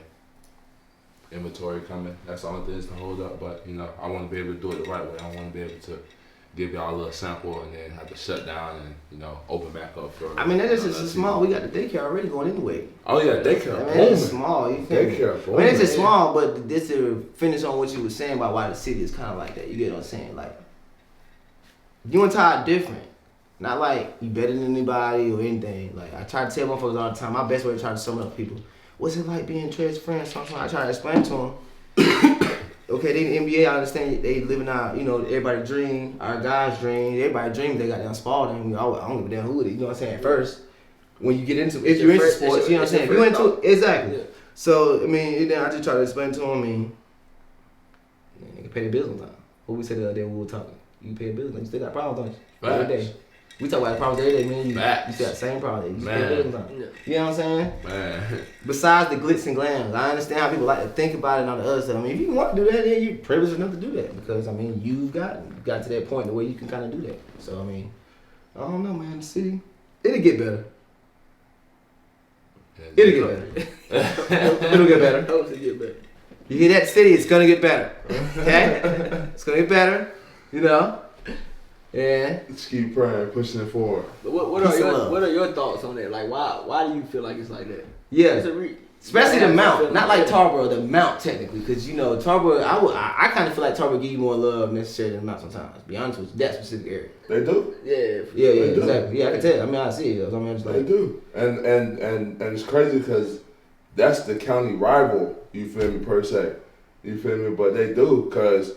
S1: Inventory coming. That's the only thing that's to hold up. But you know, I want to be able to do it the right way. I want to be able to give y'all a little sample and then have to shut down and, you know, open back up for.
S3: I mean, that is just small. We got the daycare already going anyway.
S1: Oh yeah, daycare.
S3: I mean, it's small. You feel me?
S1: Daycare.
S3: I mean, it's just small, but this to finish on what you were saying about why the city is kind of like that. You get what I'm saying? Like, you and Ty are different. Not like you better than anybody or anything. Like, I try to tell motherfuckers all the time. My best way to try to sum up people. What's it like being Trezz friends? Sometimes I try to explain to them. Okay, they in the NBA, I understand they living out, you know, everybody's dream, our guys' dream. Everybody dreams they got down Spalding. I don't give a damn who it is, you know what I'm saying? First, when you get into, if you're into sports, you know what I'm saying? If you into, exactly. Yeah. So, I mean, then I just try to explain to them, I mean, they can pay their bills on time. What we said the other day when we were talking. You pay bills, you still got problems, don't you? Every day. We talk about the problems every day, man. You still got the same problem. You still pay bills on time. You know what I'm saying? Man. Besides the glitz and glams, I understand how people like to think about it and all the other stuff. I mean, if you want to do that, then you're privileged enough to do that. Because, I mean, you got to that point where you can kind of do that. So, I mean, I don't know, man. The city, it'll get better. It'll get better. It'll get better.
S2: It'll get better.
S3: You hear that, city? It's gonna get better. Okay? It's gonna get better. You know? Yeah.
S1: Just keep praying, pushing it forward.
S2: But what are your thoughts on that? Like, why do you feel like it's like that?
S3: Yeah. Especially the mount, not like Tarboro, the mount technically, because you know Tarboro, I kind of feel like Tarboro give you more love necessarily than the mount sometimes. To be honest with you, that specific area.
S1: They do.
S2: Yeah,
S3: exactly. Yeah, I can tell. I mean, I see it. I mean, I'm just like,
S1: they do, and it's crazy because that's the county rival. You feel me, per se. You feel me, but they do because,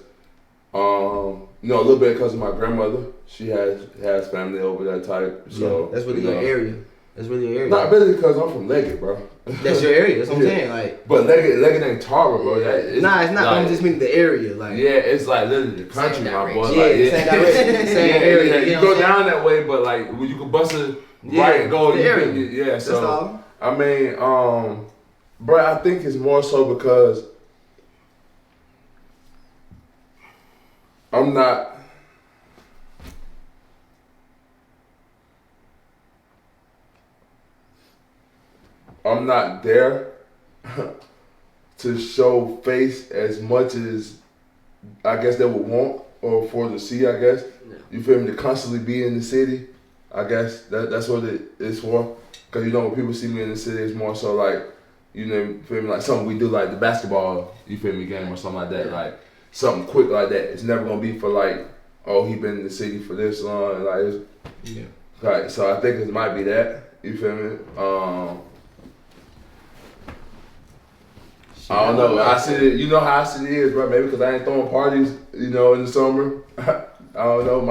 S1: you know, a little bit because of my grandmother. She has family over that type. So
S3: yeah, that's really your area. That's really your area.
S1: Not really because I'm from Leggett, bro.
S3: That's your area. That's what I'm saying. Like,
S1: but Leggett ain't Tarboro, bro.
S3: It's not. Like, I'm just meaning the area. Like,
S1: yeah, it's like literally the country, my boy.
S3: Yeah, like, same direction, same area.
S1: You go down that way, but like you can bust it right and go.
S3: The area.
S1: Yeah, so I mean, bro, I think it's more so because I'm not. I'm not there to show face as much as I guess they would want or for to see, I guess. Yeah. You feel me? To constantly be in the city, I guess that's what it is for. Because you know when people see me in the city, it's more so like, you know, you feel me? Like something we do like the basketball, you feel me, game or something like that. Like something quick like that. It's never going to be for like, oh, he been in the city for this long. Like, it's, right. So I think it might be that. You feel me? I don't know. I see it. You know how I see it is, bro. Maybe because I ain't throwing parties, you know, in the summer. I don't know,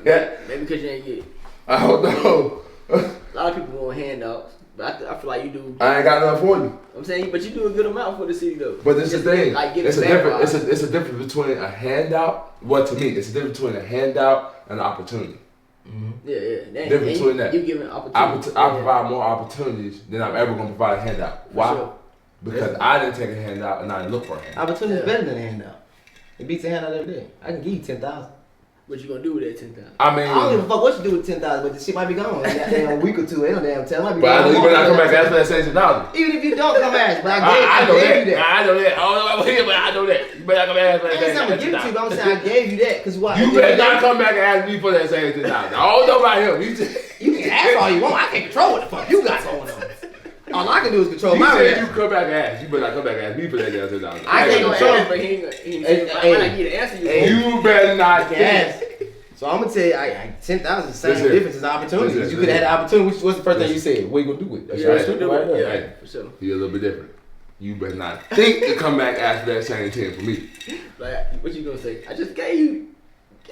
S2: Maybe because you ain't get.
S1: I don't know.
S2: A lot of people want handouts, but I feel like you do.
S1: I ain't got nothing for you.
S2: I'm saying, but you do a good amount for the city though.
S1: But this is the thing.
S2: Like,
S1: it's a difference between a handout. Well, to me, it's a difference between a handout and an opportunity.
S2: Mm-hmm. Yeah.
S1: Difference between that.
S2: You giving opportunities.
S1: I provide more opportunities than I'm ever gonna provide a handout. Why?
S2: Sure.
S1: Because I didn't take a handout and I didn't look for a handout.
S3: Opportunity is better than a handout. It beats a handout every day. I can give you 10,000.
S2: What you gonna do with that 10,000?
S1: I mean,
S3: I don't give a fuck what you do with 10,000, but the shit might be gone in a week or two. Ain't no damn tell. Might be
S1: but I know
S3: gone.
S1: you better not come back and ask for that same $10.
S3: Even if you don't come ask, but I
S1: I know
S3: gave you
S1: that.
S3: that.
S1: I know that. I don't know about here, but I know that. You better not come back and ask for
S3: I
S1: that
S3: ain't saying I'm
S1: same
S3: gonna give it to you,
S1: $10.
S3: but I'm saying I gave you that. Cause why?
S1: You better not come back and ask me for that same $10. I don't know about him. He just,
S3: You can ask all you want. I can't control what the fuck you got going on. All I can do is control my
S1: said
S3: reaction.
S1: you come back and ask. You better not come back and ask me for that damn $10.
S3: I can't
S2: gonna
S3: control.
S2: ask, but he ain't
S3: Hey,
S2: might not get the answer you
S3: hey,
S2: want.
S1: You better not
S3: I can ask. So I'm gonna tell you, 10,000 is the same
S1: Listen.
S3: difference as opportunity.
S1: Listen.
S3: You could have had the opportunity. What's the first thing you said? What you gonna do with it? That's your stupid right there.
S1: Hey,
S2: For sure.
S1: he a little bit different. You better not think to come back ask for that same 10 for me.
S2: Like, what you gonna say? I just gave you.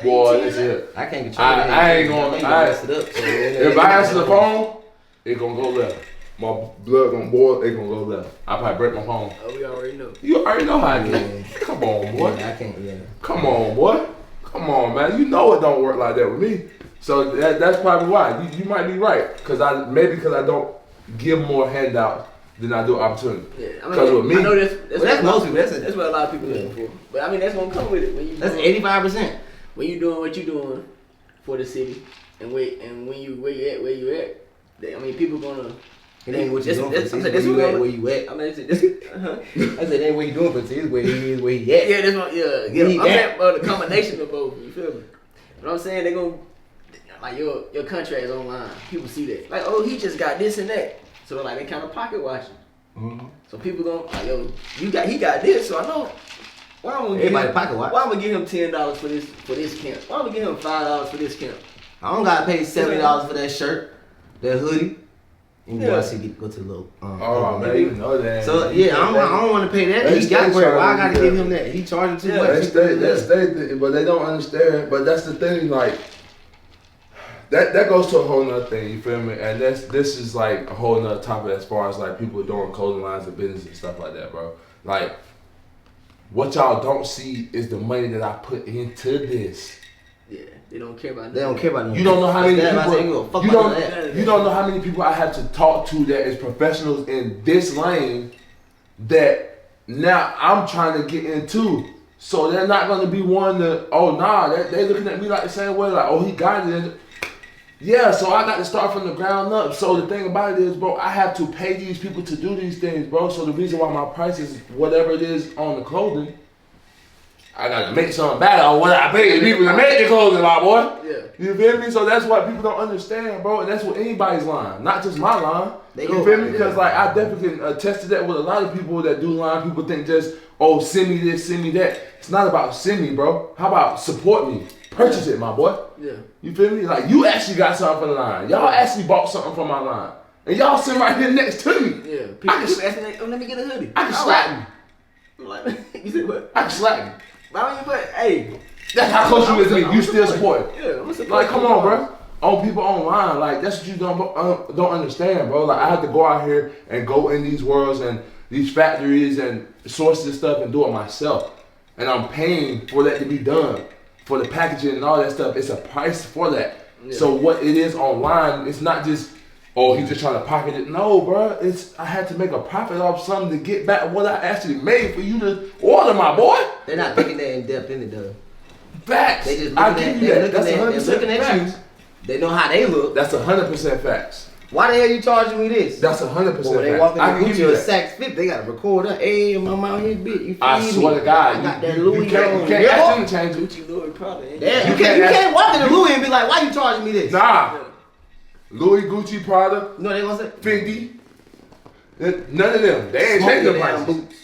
S1: Boy, listen here.
S3: I can't control
S1: I
S3: it.
S1: ain't gonna
S3: mess it up. So
S1: If I answer the phone, it gonna go left. My blood gonna boil, it gonna go left. I probably break my phone.
S2: Oh, we already know.
S1: You already know how I get.
S3: Yeah.
S1: Come on, boy.
S3: Yeah, I can't. Yeah.
S1: Come on, boy. Come on, man. You know it don't work like that with me. So that's probably why. You might be right. Because I don't give more handouts than I do opportunity.
S2: Yeah, I
S1: Because with me,
S2: I know that's
S3: most people.
S2: That's what a lot of people looking for. But I mean, that's gonna come with it when you.
S3: That's 85%.
S2: When you doing what you doing for the city, and where you at. I mean, people gonna.
S3: It ain't what you doing for the city.
S2: That's
S3: Where you at?
S2: I mean, this,
S3: I said, it ain't what you doing for the city. It's where he is, where he at.
S2: yeah, this one, yeah.
S3: Need
S2: I'm
S3: that.
S2: saying the combination of both. You feel me? But I'm saying they gonna like your contract is online. People see that, like, oh, he just got this and that. So like they kind of pocket watching.
S3: Mm-hmm.
S2: So people gonna like, yo, he got this. So I know. Why I'm gonna give
S3: Everybody
S2: him,
S3: pocket watch.
S2: Why I'm gonna give him $10 for this camp? Why I'm gonna give him $5 for this camp?
S3: I don't gotta pay $70 for that shirt, that hoodie. And
S2: Yeah.
S3: go to the little.
S1: oh man, you know that.
S3: So yeah, I don't want to pay that. He got where I gotta give him that. He charging too much.
S1: But they don't understand. But that's the thing, like that goes to a whole nother thing. You feel me? And this is like a whole nother topic as far as like people doing clothing lines of business and stuff like that, bro. Like what y'all don't see is the money that I put into this.
S2: Yeah, they don't care about.
S3: They don't care about
S1: You don't know how many people.
S3: You
S1: You don't know how many people I have to talk to that is professionals in this lane that now I'm trying to get into. So they're not going to be one to, oh nah, they're looking at me like the same way, like, oh, he got it. Yeah, so I got to start from the ground up. So the thing about it is, bro, I have to pay these people to do these things, bro. So the reason why my price is whatever it is on the clothing, I got to make something better on what I pay the people to make the clothing, my boy.
S2: Yeah.
S1: You feel me? So that's what people don't understand, bro. And that's what anybody's line, not just my line. You feel me? Because like I definitely can attest to that with a lot of people that do line. People think just, oh, send me this, send me that. It's not about send me, bro. How about support me? Purchase it, my boy.
S2: Yeah.
S1: You feel me? Like you actually got something from the line. Y'all actually bought something from my line. And y'all sitting right here next to me.
S2: Yeah. People asking, like, oh, let me get a hoodie.
S1: I can slap you.
S2: I'm like, you said what?
S1: I can slap you.
S2: Why don't you put, hey.
S1: That's how close you is to me. You still support it.
S2: Yeah, I'm support.
S1: Like, come on, bro. On people online, like that's what you don't understand, bro. Like I have to go out here and go in these worlds and these factories and source this stuff and do it myself. And I'm paying for that to be done, for the packaging and all that stuff. It's a price for that. Yeah. So what it is online, it's not just, oh, he's just trying to pocket it. No, bro. It's I had to make a profit off something to get back what I actually made for you to order, my boy.
S3: They're not thinking that in depth in it though.
S1: Facts.
S3: They just
S1: I
S3: looking
S1: give
S3: at,
S1: you
S3: they're
S1: that. That's
S3: looking
S1: 100%
S3: at
S1: facts.
S3: you. They know how they look.
S1: That's 100% facts.
S3: Why the hell you charging me this?
S1: That's 100%
S3: But when they
S1: facts.
S3: walk in
S1: I
S3: the
S1: can give
S3: Gucci
S1: you
S3: or
S1: that.
S3: Saks Fifth, they gotta record that. Hey, I'm out here, bitch. You
S1: I
S3: feed
S1: swear
S3: me.
S1: to God,
S3: I got that
S1: you
S3: Louis
S1: can't
S3: on.
S1: change it.
S2: Gucci, Louis, Prada.
S3: Yeah, you
S1: can't
S3: can't walk in the Louis and be like, why you charging me this?
S1: Nah. Louis, Gucci, Prada,
S3: You know what they gonna say?
S1: Fendi. None of them. They ain't
S3: Smoke
S1: changing the
S3: your damn
S1: prices.
S3: boots.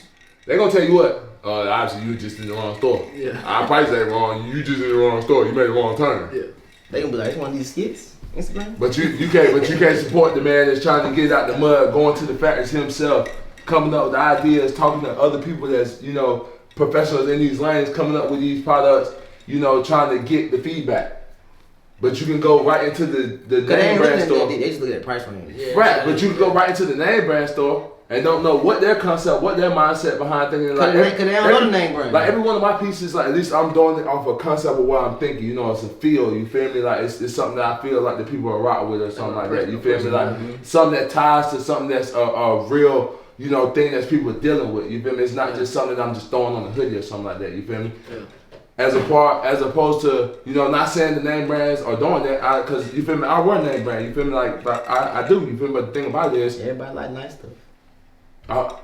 S1: They gonna tell you what? Obviously you just in the wrong store.
S2: Yeah.
S1: Our price ain't wrong. You just in the wrong store. You made the wrong turn.
S2: Yeah.
S3: They gonna be like, it's one of these skits. Instagram.
S1: But you can't support the man that's trying to get out the mud, going to the factories himself, coming up with ideas, talking to other people that's, you know, professionals in these lanes, coming up with these products, you know, trying to get the feedback. But you can go right into the name brand store.
S3: They just look at the price range.
S2: Yeah,
S1: Right, but you can go right into the name brand store and don't know what their concept, what their mindset behind thinking. Like,
S3: Cause they don't know the name brand.
S1: Like every one of my pieces, like at least I'm doing it off a concept of what I'm thinking. You know, it's a feel. You feel me? Like it's something that I feel like the people are rock with or something like that. You feel me? Like something that ties to something that's a real, you know, thing that people are dealing with. You feel me? It's not just something that I'm just throwing on a hoodie or something like that. You feel me?
S2: Yeah.
S1: as opposed to, you know, not saying the name brands or doing that, cause you feel me, I run name brand, you feel me, like I do, you feel me, but the thing about it is,
S3: Everybody like nice stuff.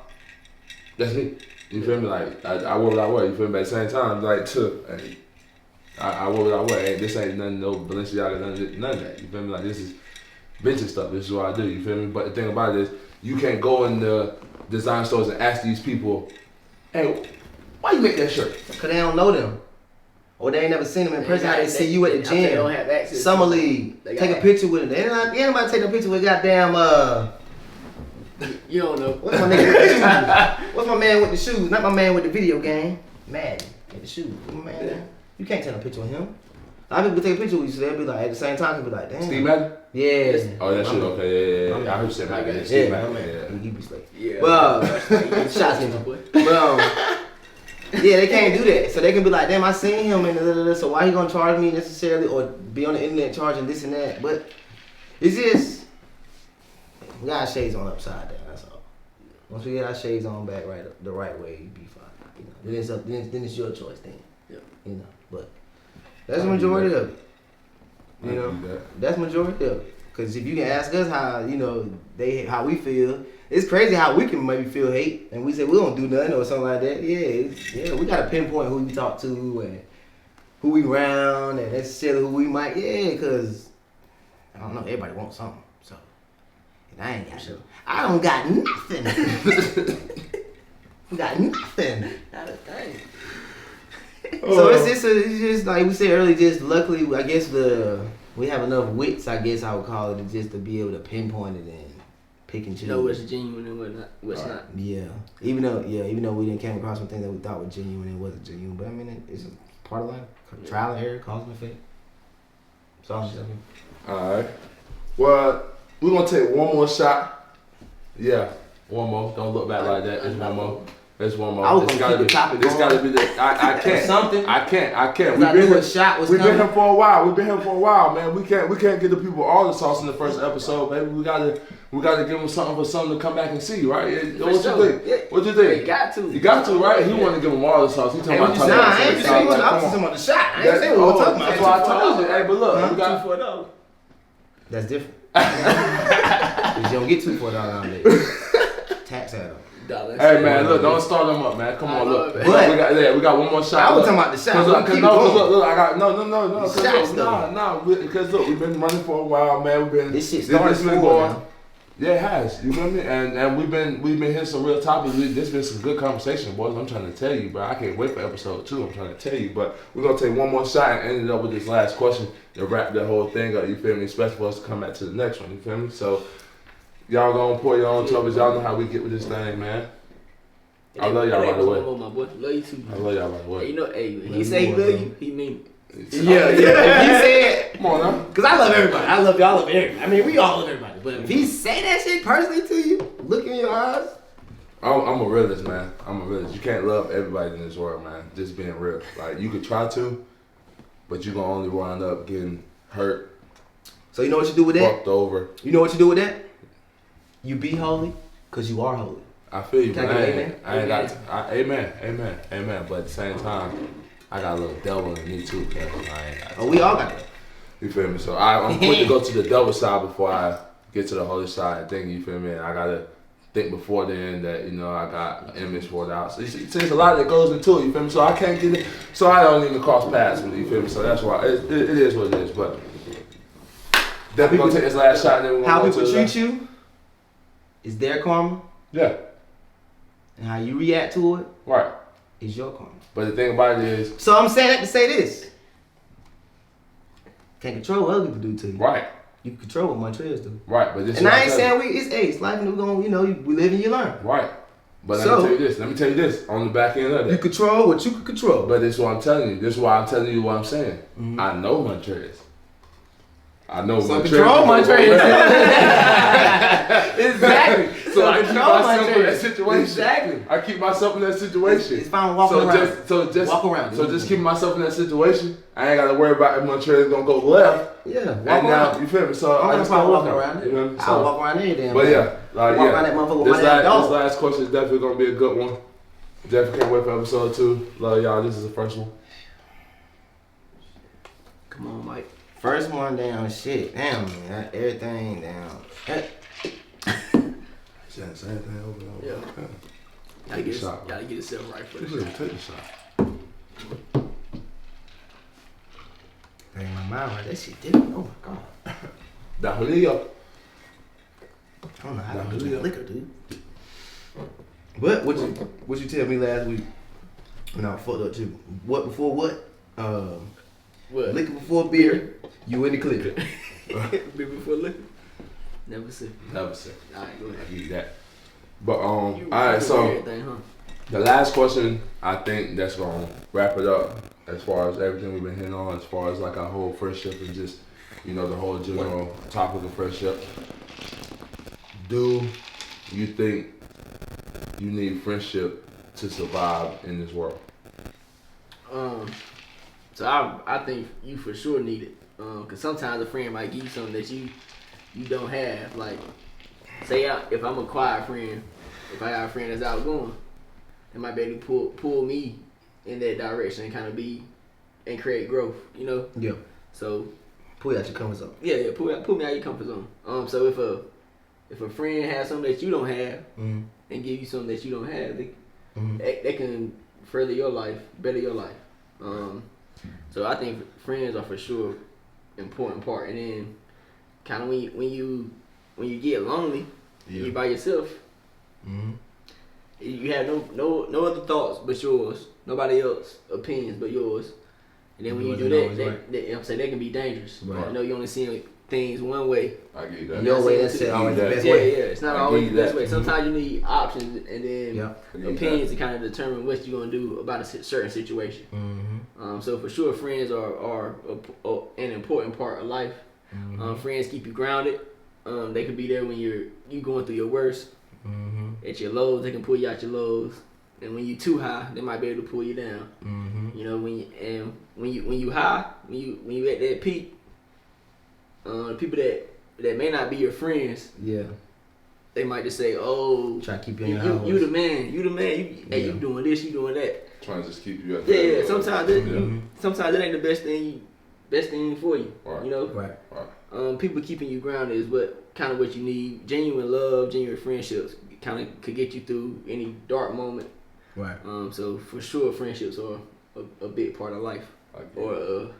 S1: that's me, you feel me, like I wear what I wear, you feel me, at the same time, like I wear what I wear, this ain't nothing, no Balenciaga, none of that, you feel me, like this is vintage stuff, this is what I do, you feel me, but the thing about it is, you can't go in the design stores and ask these people, hey, why you make that shirt?
S3: Cause they don't know them. Or they ain't never seen them in person. How they see you at the
S2: They
S3: gym.
S2: don't have access.
S3: Summer league. Take a picture with them. They ain't nobody take a picture with goddamn
S2: You don't know.
S3: what's my nigga with the shoes? What's my man with the shoes? Not my man with the video game. Madden. With the shoes. My man there. You can't take a picture with him. A lot of people take a picture with you, so they'll be like, at the same time, they'll be like, damn.
S1: Steve Madden?
S3: Yeah.
S1: Oh, that shit, okay, yeah. I heard you say Madden.
S3: Yeah,
S1: Steve
S3: my
S1: Madden,
S3: man.
S1: yeah.
S3: He be straight.
S2: Yeah.
S3: Well, shots him. But yeah, they can't do that. So they can be like, damn, I seen him and so why he gonna charge me necessarily or be on the internet charging this and that? But it's just we got our shades on upside down, that's all. Once we get our shades on back the right way, you be fine. You know, then it's your choice then.
S2: Yeah.
S3: You know, but that's the majority of it. You know, that's majority of it. Cause if you can ask us how, you know, how we feel, it's crazy how we can maybe feel hate and we say we don't do nothing or something like that. Yeah, we gotta pinpoint who we talk to and who we round and necessarily who we might, cause I don't know, everybody wants something. So and I ain't got shit. I don't got nothing. Got nothing.
S2: Not a thing.
S3: So it's just like we said earlier, just luckily I guess we have enough wits, I guess I would call it, just to be able to pinpoint it and pick and choose.
S2: You know what's genuine and what's not.
S3: Yeah. Even though we didn't came across some things that we thought were genuine and wasn't genuine. But I mean it's just part of life. Trial and error, cause and effect. So
S1: Alright. Well, we're gonna take one more shot. Yeah, one more. Don't look back like that. It's one more. There's one more.
S3: I was gonna keep the topic
S1: This
S3: going.
S1: gotta be the. I can't.
S3: Something.
S1: I can't.
S3: I knew a shot was
S1: We've been
S3: coming.
S1: here for a while. Man. We can't give the people all the sauce in the first episode, baby. We gotta give them something to come back and see, right? What you think?
S2: Yeah.
S1: What you think?
S2: You got to.
S1: You got to, right? He want to give them all the sauce. He talking about
S3: I ain't just saying I was talking about the shot. I ain't saying what we're talking about.
S1: That's why I told you. Hey, but look, we got
S2: $2
S3: That's different. Cause you don't get $2 nowadays. Tax at them.
S1: Hey man, look, don't start them up, man. Come on, look.
S3: But
S1: we got one more shot.
S3: I was talking about the shot.
S1: Look, I got no.
S3: Shots,
S1: Because look, we've been running for a while, man. We've been
S3: This shit started
S1: been
S3: going.
S1: going. Yeah, it has. You feel me? And we've been hitting some real topics. This been some good conversation, boys. I'm trying to tell you, bro. I can't wait for episode 2. I'm trying to tell you, but we're gonna take one more shot and end it up with this last question to wrap the whole thing up. You feel me? Especially for us to come back to the next one. You feel me? So y'all gonna pour your own troubles. Y'all know how we get with this thing, man. I love y'all by the way.
S2: My boy, love you too.
S1: I love y'all by the way.
S2: Hey, you know, when he say he love you, he mean it.
S3: Yeah. If he said,
S1: Come on now.
S3: cause I love everybody. I love y'all. Love everybody. I mean, we all love everybody. But if he say that shit personally to you, look in your eyes.
S1: I'm a realist, man. I'm a realist. You can't love everybody in this world, man. Just being real. Like you could try to, but you gonna only wind up getting hurt,
S3: So you know what you do with that?
S1: fucked over.
S3: You know what you do with that? You be holy, cause you are holy.
S1: I feel you,
S3: Can
S1: man.
S3: I get
S1: I ain't got. Amen. But at the same time, I got a little devil in me too, cause I ain't got.
S3: Oh, we all got that.
S1: You feel me? So I'm quick to go to the devil side before I get to the holy side. Thing, you feel me? And I gotta think before then that I got an image for the house. There's a lot that goes into it. You feel me? So I can't get it. So I don't even cross paths with it. You feel me? So that's why it is what it is. But definitely gonna take this last shot. And then we're gonna
S3: How
S1: go
S3: people
S1: to the
S3: treat
S1: last.
S3: you is their karma,
S1: Yeah.
S3: and how you react to it
S1: Right.
S3: is your karma.
S1: But the thing about it is,
S3: So I'm saying that to say this. Can't control what other people do to you.
S1: right.
S3: You can control what Trezz do.
S1: Right. But this
S3: And
S1: is what
S3: I
S1: I'm
S3: ain't
S1: telling
S3: saying it's life and we're gonna, we live and you learn.
S1: you. Right. But
S3: So-
S1: let me tell you this on the back end of
S3: You
S1: it.
S3: control what you can control.
S1: But this is what I'm telling you. This is why I'm telling you what I'm saying.
S3: Mhm.
S1: I know my Trezz. I know
S3: So
S1: my
S3: control my Trezz. Exactly.
S1: So I keep
S3: control my
S1: myself in that
S3: Trezz.
S1: situation.
S3: Exactly.
S1: I keep myself in that situation.
S3: It's fine walking around. Walk around.
S1: So just keep myself in that situation. I ain't gotta worry about if my Trezz gonna go left.
S3: Yeah, walk
S1: And now
S3: around.
S1: you feel me? So
S3: I'm
S1: I
S3: not
S1: just
S3: probably
S1: walk
S3: walking around it.
S1: You know what I mean?
S3: I'll
S1: So,
S3: walk around any damn
S1: but
S3: way.
S1: yeah, like
S3: Walk around that motherfucker with
S1: this
S3: my damn dog.
S1: last question is definitely gonna be a good one. Definitely can't wait for episode 2. Love y'all. This is the first one.
S2: Come on, Mike.
S3: First one down, shit. Damn, man. Everything down.
S1: Same thing over and over.
S2: Yeah.
S1: Take a shot.
S2: Gotta get yourself right first.
S1: Take a shot.
S3: Dang, my mind right. That shit different. Oh my god.
S1: Da Julio.
S3: I don't know how to do that liquor, dude. But what you tell me last week when I fucked up too? What before what?
S2: What?
S3: Liquor before beer. You in the clip.
S2: Beer before liquor? Never sip.
S1: Never said.
S2: Alright, go ahead.
S1: I give you that. But all
S2: You
S1: right.
S2: do
S1: So
S2: everything, huh?
S1: the last question, I think that's gonna wrap it up as far as everything we've been hitting on, as far as like our whole friendship and just the whole general topic of friendship. Do you think you need friendship to survive in this world?
S2: So I think you for sure need it. Cause sometimes a friend might give you something that you don't have. Like, say if I'm a quiet friend, if I got a friend that's outgoing, it might be able to pull me in that direction and kind of and create growth.
S3: Yeah.
S2: So
S3: Pull you out your comfort zone.
S2: yeah, pull me out your comfort zone. So if a friend has something that you don't have
S3: Mm-hmm.
S2: and give you something that you don't have,
S3: Mm-hmm.
S2: that can further your life, better your life. So I think friends are for sure important part. And then kind of when you get lonely,
S1: Yeah.
S2: you by yourself,
S3: Mm-hmm.
S2: you have no other thoughts but yours, nobody else opinions but yours. And then when you do that can be dangerous.
S3: Right.
S2: You only see things one way.
S1: I give you that.
S3: Your way, that's always the best
S2: Yeah,
S3: way.
S2: yeah. It's not
S1: I
S2: always
S1: give
S2: the
S1: you
S2: best
S1: that.
S2: way. Sometimes you need options and then
S3: Yeah.
S1: I give you
S2: opinions to kind of determine what you're gonna do about a certain situation.
S3: Mm-hmm.
S2: So for sure, friends are an important part of life.
S3: Mm-hmm.
S2: Friends keep you grounded. They can be there when you going through your worst.
S3: Mm-hmm.
S2: At your lows, they can pull you out your lows. And when you too high, they might be able to pull you down.
S3: Mm-hmm.
S2: When you high, when you at that peak, people that may not be your friends,
S3: Yeah.
S2: they might just say, "Oh,
S3: Try to keep you in your house.
S2: you the man, you
S3: Yeah.
S2: you doing this, you doing that."
S1: Trying to just keep you at
S2: Yeah. Sometimes
S3: Mhm.
S2: sometimes it ain't the best thing for you.
S1: Right.
S3: Right.
S2: People keeping you grounded is what you need. Genuine love, genuine friendships kind of could get you through any dark moment.
S3: Right.
S2: So for sure, friendships are a big part of life, or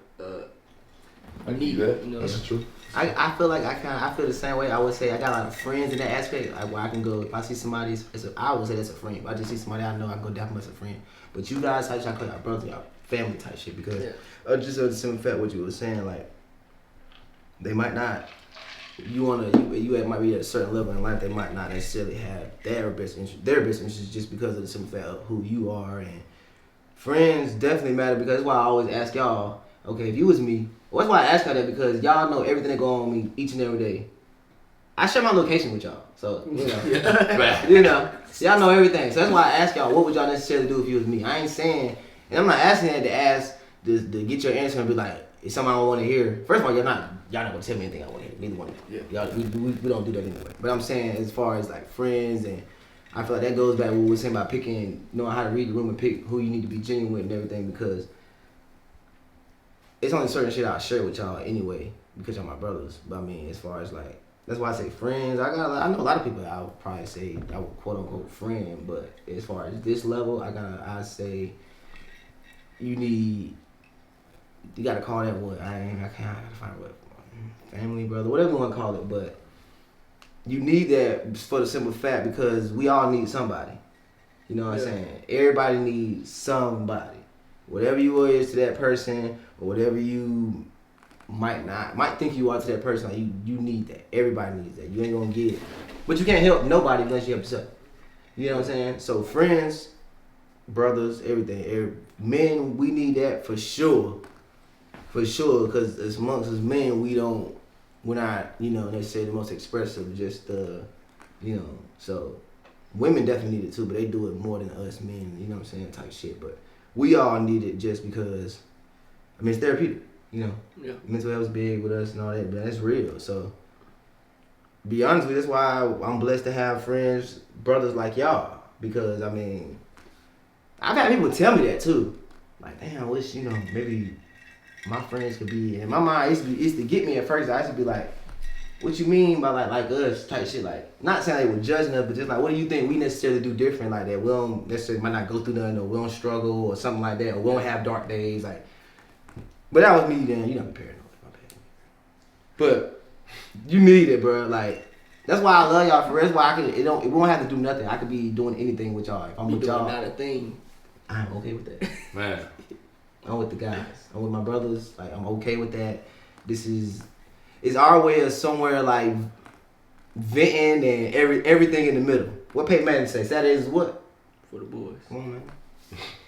S1: I give
S2: need.
S1: you that. That's the truth.
S3: I feel like I feel the same way. I would say I got a lot of friends in that aspect. Like where I can go if I see somebody, I would say that's a friend. If I just see somebody I know, I can go down as a friend. But you guys, I call y'all brothers, y'all family type shit because just the simple fact what you were saying, like they might not. You might be at a certain level in life. They might not necessarily have their best interest just because of the simple fact of who you are. And friends definitely matter because that's why I always ask y'all. Okay, if you was me, that's why I ask y'all that because y'all know everything that go on with me each and every day. I share my location with y'all, so y'all know everything. So that's why I ask y'all, what would y'all necessarily do if you was me? I ain't saying, and I'm not asking that to ask to get your answer and be like, it's something I don't want to hear. First of all, y'all not gonna tell me anything I want to hear. Neither one of you.
S2: Yeah.
S3: Y'all, we don't do that anyway. But I'm saying as far as like friends, and I feel like that goes back to what we were saying about picking, knowing how to read the room and pick who you need to be genuine with and everything because it's only certain shit I'll share with y'all anyway because y'all my brothers. But I mean, as far as like, that's why I say friends. I know a lot of people I would probably say I would quote unquote friend, but as far as this level, I say you gotta call that what I can't find what family, brother, whatever you want to call it, but you need that for the simple fact because we all need somebody. You know what I'm saying? Everybody needs somebody. Whatever you is to that person, or whatever you might think you are to that person, like you need that. Everybody needs that. You ain't gonna get it. But you can't help nobody unless you help yourself. You know what I'm saying? So friends, brothers, everything. Men, we need that for sure. For sure, because as amongst us men, we're not, necessarily the most expressive, just, so women definitely need it too, but they do it more than us men, you know what I'm saying, type shit, but we all need it just because, it's therapeutic,
S2: Yeah.
S3: Mental health is big with us and all that, but that's real, so, be honest with you, that's why I'm blessed to have friends, brothers like y'all, because, I've had people tell me that too, like, damn, I wish, maybe my friends could be. In my mind, it used to get me at first. I used to be like, what you mean by like us type shit? Like, not saying they were judging us, but just like, what do you think we necessarily do different like that? We don't necessarily might not go through nothing, or we don't struggle or something like that, or we don't have dark days. Like, but that was me then. You know, I'm paranoid. My bad. But you need it, bro. Like, that's why I love y'all for real. That's why we won't have to do nothing. I could be doing anything with y'all. If I'm with y'all,
S2: not a thing.
S3: I'm okay with that.
S1: Man.
S3: I'm with the guys. I'm with my brothers. Like, I'm okay with that. It's our way of somewhere like venting and everything in the middle. What Peyton Manning say? Saturday is what?
S2: For the boys.
S3: Come on, man.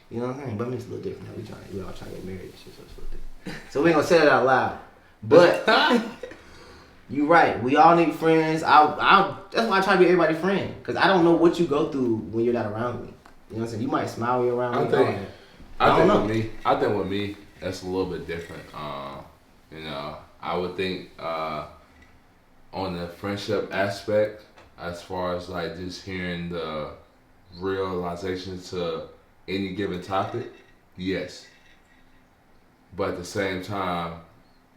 S3: You know what I'm saying? But I mean, it's a little different now. We all trying to get married and shit, so it's a little different. So we ain't gonna say it out loud. But you right. We all need friends. That's why I try to be everybody's friend. Cause I don't know what you go through when you're not around me. You know what I'm saying? You might smile when you're around me.
S1: I think with me, that's a little bit different. You know, I would think on the friendship aspect, as far as like just hearing the realizations to any given topic, yes. But at the same time,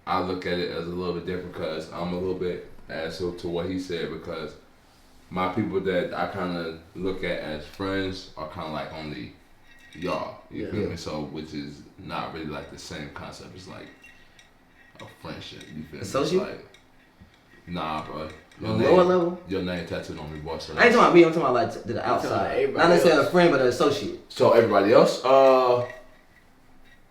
S1: I look at it as a little bit different because I'm a little bit as to what he said, because my people that I kind of look at as friends are kind of like on the y'all, you feel me? So, which is not really like the same concept. It's like a friendship, you feel me?
S3: Associate?
S1: Like, nah, bro.
S3: On lower level?
S1: Your name tattooed on me, boy. So
S3: I ain't talking about me, I'm talking about like to the outside. Not necessarily a friend, but an associate.
S1: So everybody else,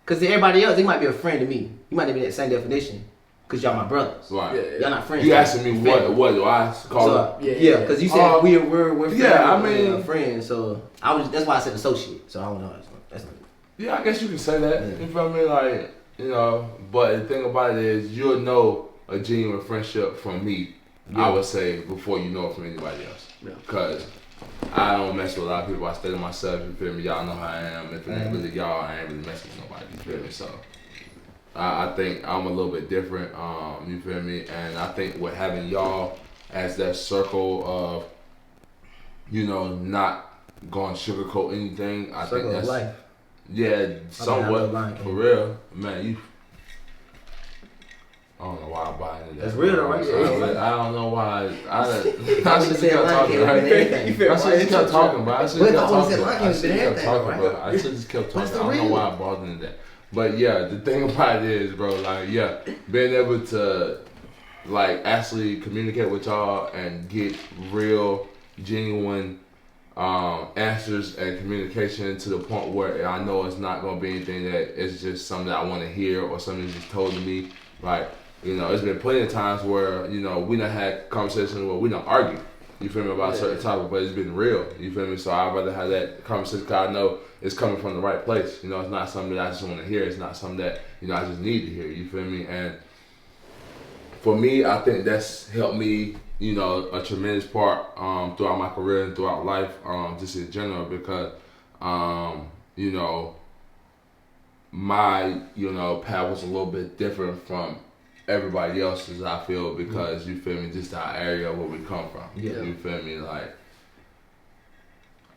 S3: Cause to everybody else, they might be a friend to me. You might not be that same definition. Cause y'all my brothers.
S1: right?
S2: Yeah.
S3: Y'all not friends.
S1: You asking me what do I call
S3: so,
S1: it?
S3: Yeah, cause you said we're friends.
S1: Yeah, I mean
S3: friends. So that's why I said associate. So I don't know. That's not.
S1: Yeah, I guess you can say that.
S3: Yeah.
S1: You feel me? Like, you know, but the thing about it is you'll know a genuine friendship from me, I would say, before you know it from anybody else.
S2: Yeah.
S1: Cause I don't mess with a lot of people. I stay to myself, you feel me? Y'all know how I am. If it ain't really y'all, I ain't really messing with nobody, you feel me? So I think I'm a little bit different, you feel me? And I think with having y'all as that circle of, you know, not going sugarcoat anything, I think that's
S3: life.
S1: Yeah, somewhat for real, man. I don't know why I buy into that.
S3: That's real though, right?
S1: I don't know why. I
S3: should
S1: kept talking. I should kept talking, bro. I should just kept talking. I don't know why I bought into that. But yeah, the thing about it is, bro, like, yeah, being able to like actually communicate with y'all and get real, genuine answers and communication to the point where I know it's not gonna be anything that it's just something that I want to hear or something that's just told to me. Like, you know, it's been plenty of times where, you know, we done had conversations where we done argue, you feel me, about a certain topic, but it's been real, you feel me? So I'd rather have that conversation because I know it's coming from the right place. You know, it's not something that I just want to hear. It's not something that, you know, I just need to hear, you feel me? And for me, I think that's helped me, you know, a tremendous part throughout my career and throughout life, just in general, because, you know, my, you know, path was a little bit different from everybody else's, I feel, because, you feel me, just our area where we come from.
S3: Yeah.
S1: You feel me? Like,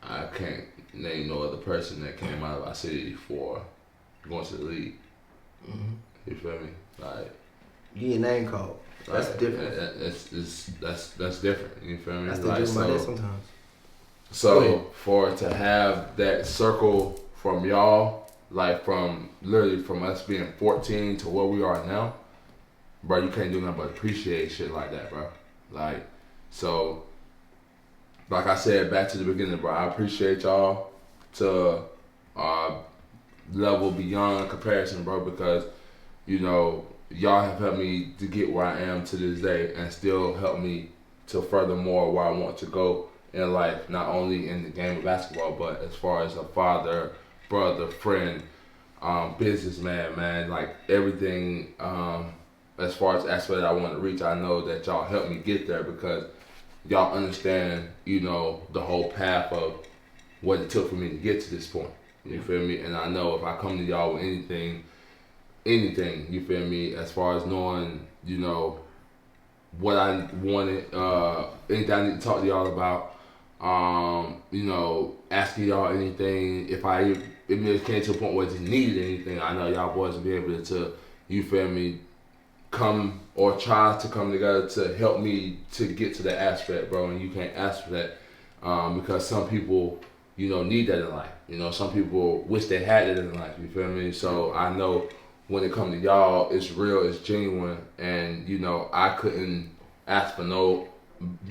S1: I can't name no other person that came out of our city for going to the league.
S3: Mm-hmm.
S1: You feel me? Like,
S3: get your name called. That's different.
S1: That's different. You feel me?
S3: That's
S1: like,
S3: the so, that sometimes.
S1: So for to have that circle from y'all, like from literally from us being 14 to where we are now, bro, you can't do nothing but appreciate shit like that, bro. Like, so, like I said back to the beginning, bro, I appreciate y'all to level beyond comparison, bro, because, you know, y'all have helped me to get where I am to this day and still help me to furthermore where I want to go in life, not only in the game of basketball, but as far as a father, brother, friend, businessman, man, like everything, as far as aspect I want to reach, I know that y'all helped me get there because y'all understand, you know, the whole path of what it took for me to get to this point. You feel me? And I know if I come to y'all with anything, you feel me, as far as knowing, you know, what I wanted, anything I need to talk to y'all about, you know, asking y'all anything, if it came to a point where I just needed anything, I know y'all boys will be able to, you feel me, come or try to come together to help me to get to that aspect, bro. And you can't ask for that because some people, need that in life. Some people wish they had it in life. You feel me? So I know when it comes to y'all, it's real, it's genuine, and I couldn't ask for no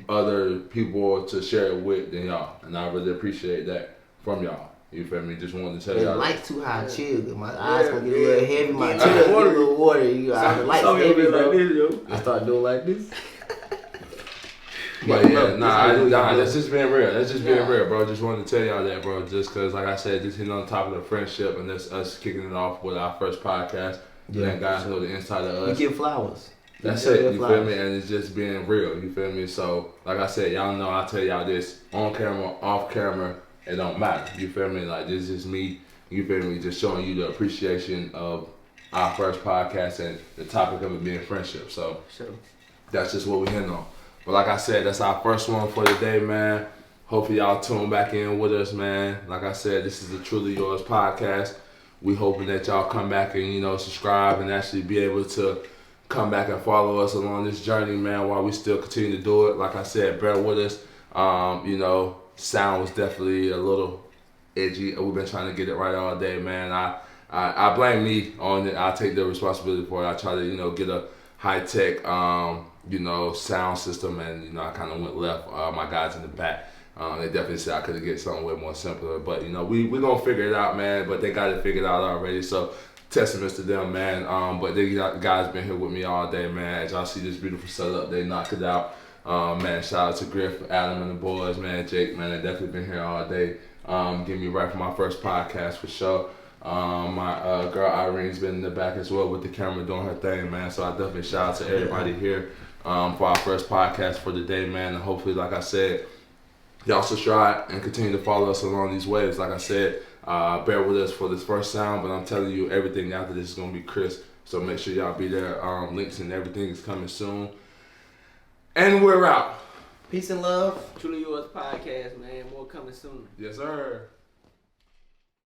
S1: other people to share it with than y'all, and I really appreciate that from y'all. You feel me? Just wanted to tell y'all.
S3: The lights too high, chill. My eyes gonna get a little heavy. My tears get a little water. The lights heavy, bro.
S2: Like this,
S3: I start doing like this.
S1: But that's just being real. That's just being real, bro. Just wanted to tell y'all that, bro. Just because, like I said, just hitting on top of the friendship and that's us kicking it off with our first podcast. Yeah. Letting guys know the inside of us.
S3: You give flowers.
S1: That's it, you feel me? And it's just being real, you feel me? So, like I said, y'all know I tell y'all this on camera, off camera, it don't matter, you feel me? Like, this is me, you feel me, just showing you the appreciation of our first podcast and the topic of it being friendship. So, that's just what we hitting on. But like I said, that's our first one for the day, man. Hopefully y'all tune back in with us, man. Like I said, this is the Truly Yourz podcast. We hoping that y'all come back and, subscribe and actually be able to come back and follow us along this journey, man, while we still continue to do it. Like I said, bear with us. Sound was definitely a little edgy. We've been trying to get it right all day, man. I blame me on it. I take the responsibility for it. I try to, get a high-tech, sound system, and, I kind of went left. My guys in the back, they definitely said I could have get something way more simpler. But, we're going to figure it out, man. But they got it figured out already, so testaments to them, man. But they guys been here with me all day, man. As y'all see this beautiful setup, they knocked it out. Man, shout out to Griff, Adam, and the boys, man. Jake, man, they definitely been here all day. Getting me right for my first podcast for sure. My girl Irene's been in the back as well with the camera doing her thing, man. So I definitely shout out to everybody here for our first podcast for the day, man. And hopefully, like I said, y'all subscribe and continue to follow us along these waves. Like I said, bear with us for this first sound, but I'm telling you, everything after this is going to be crisp. So make sure y'all be there. Links and everything is coming soon. And we're out.
S3: Peace and love.
S2: Truly Yourz podcast, man. More coming soon.
S1: Yes, sir.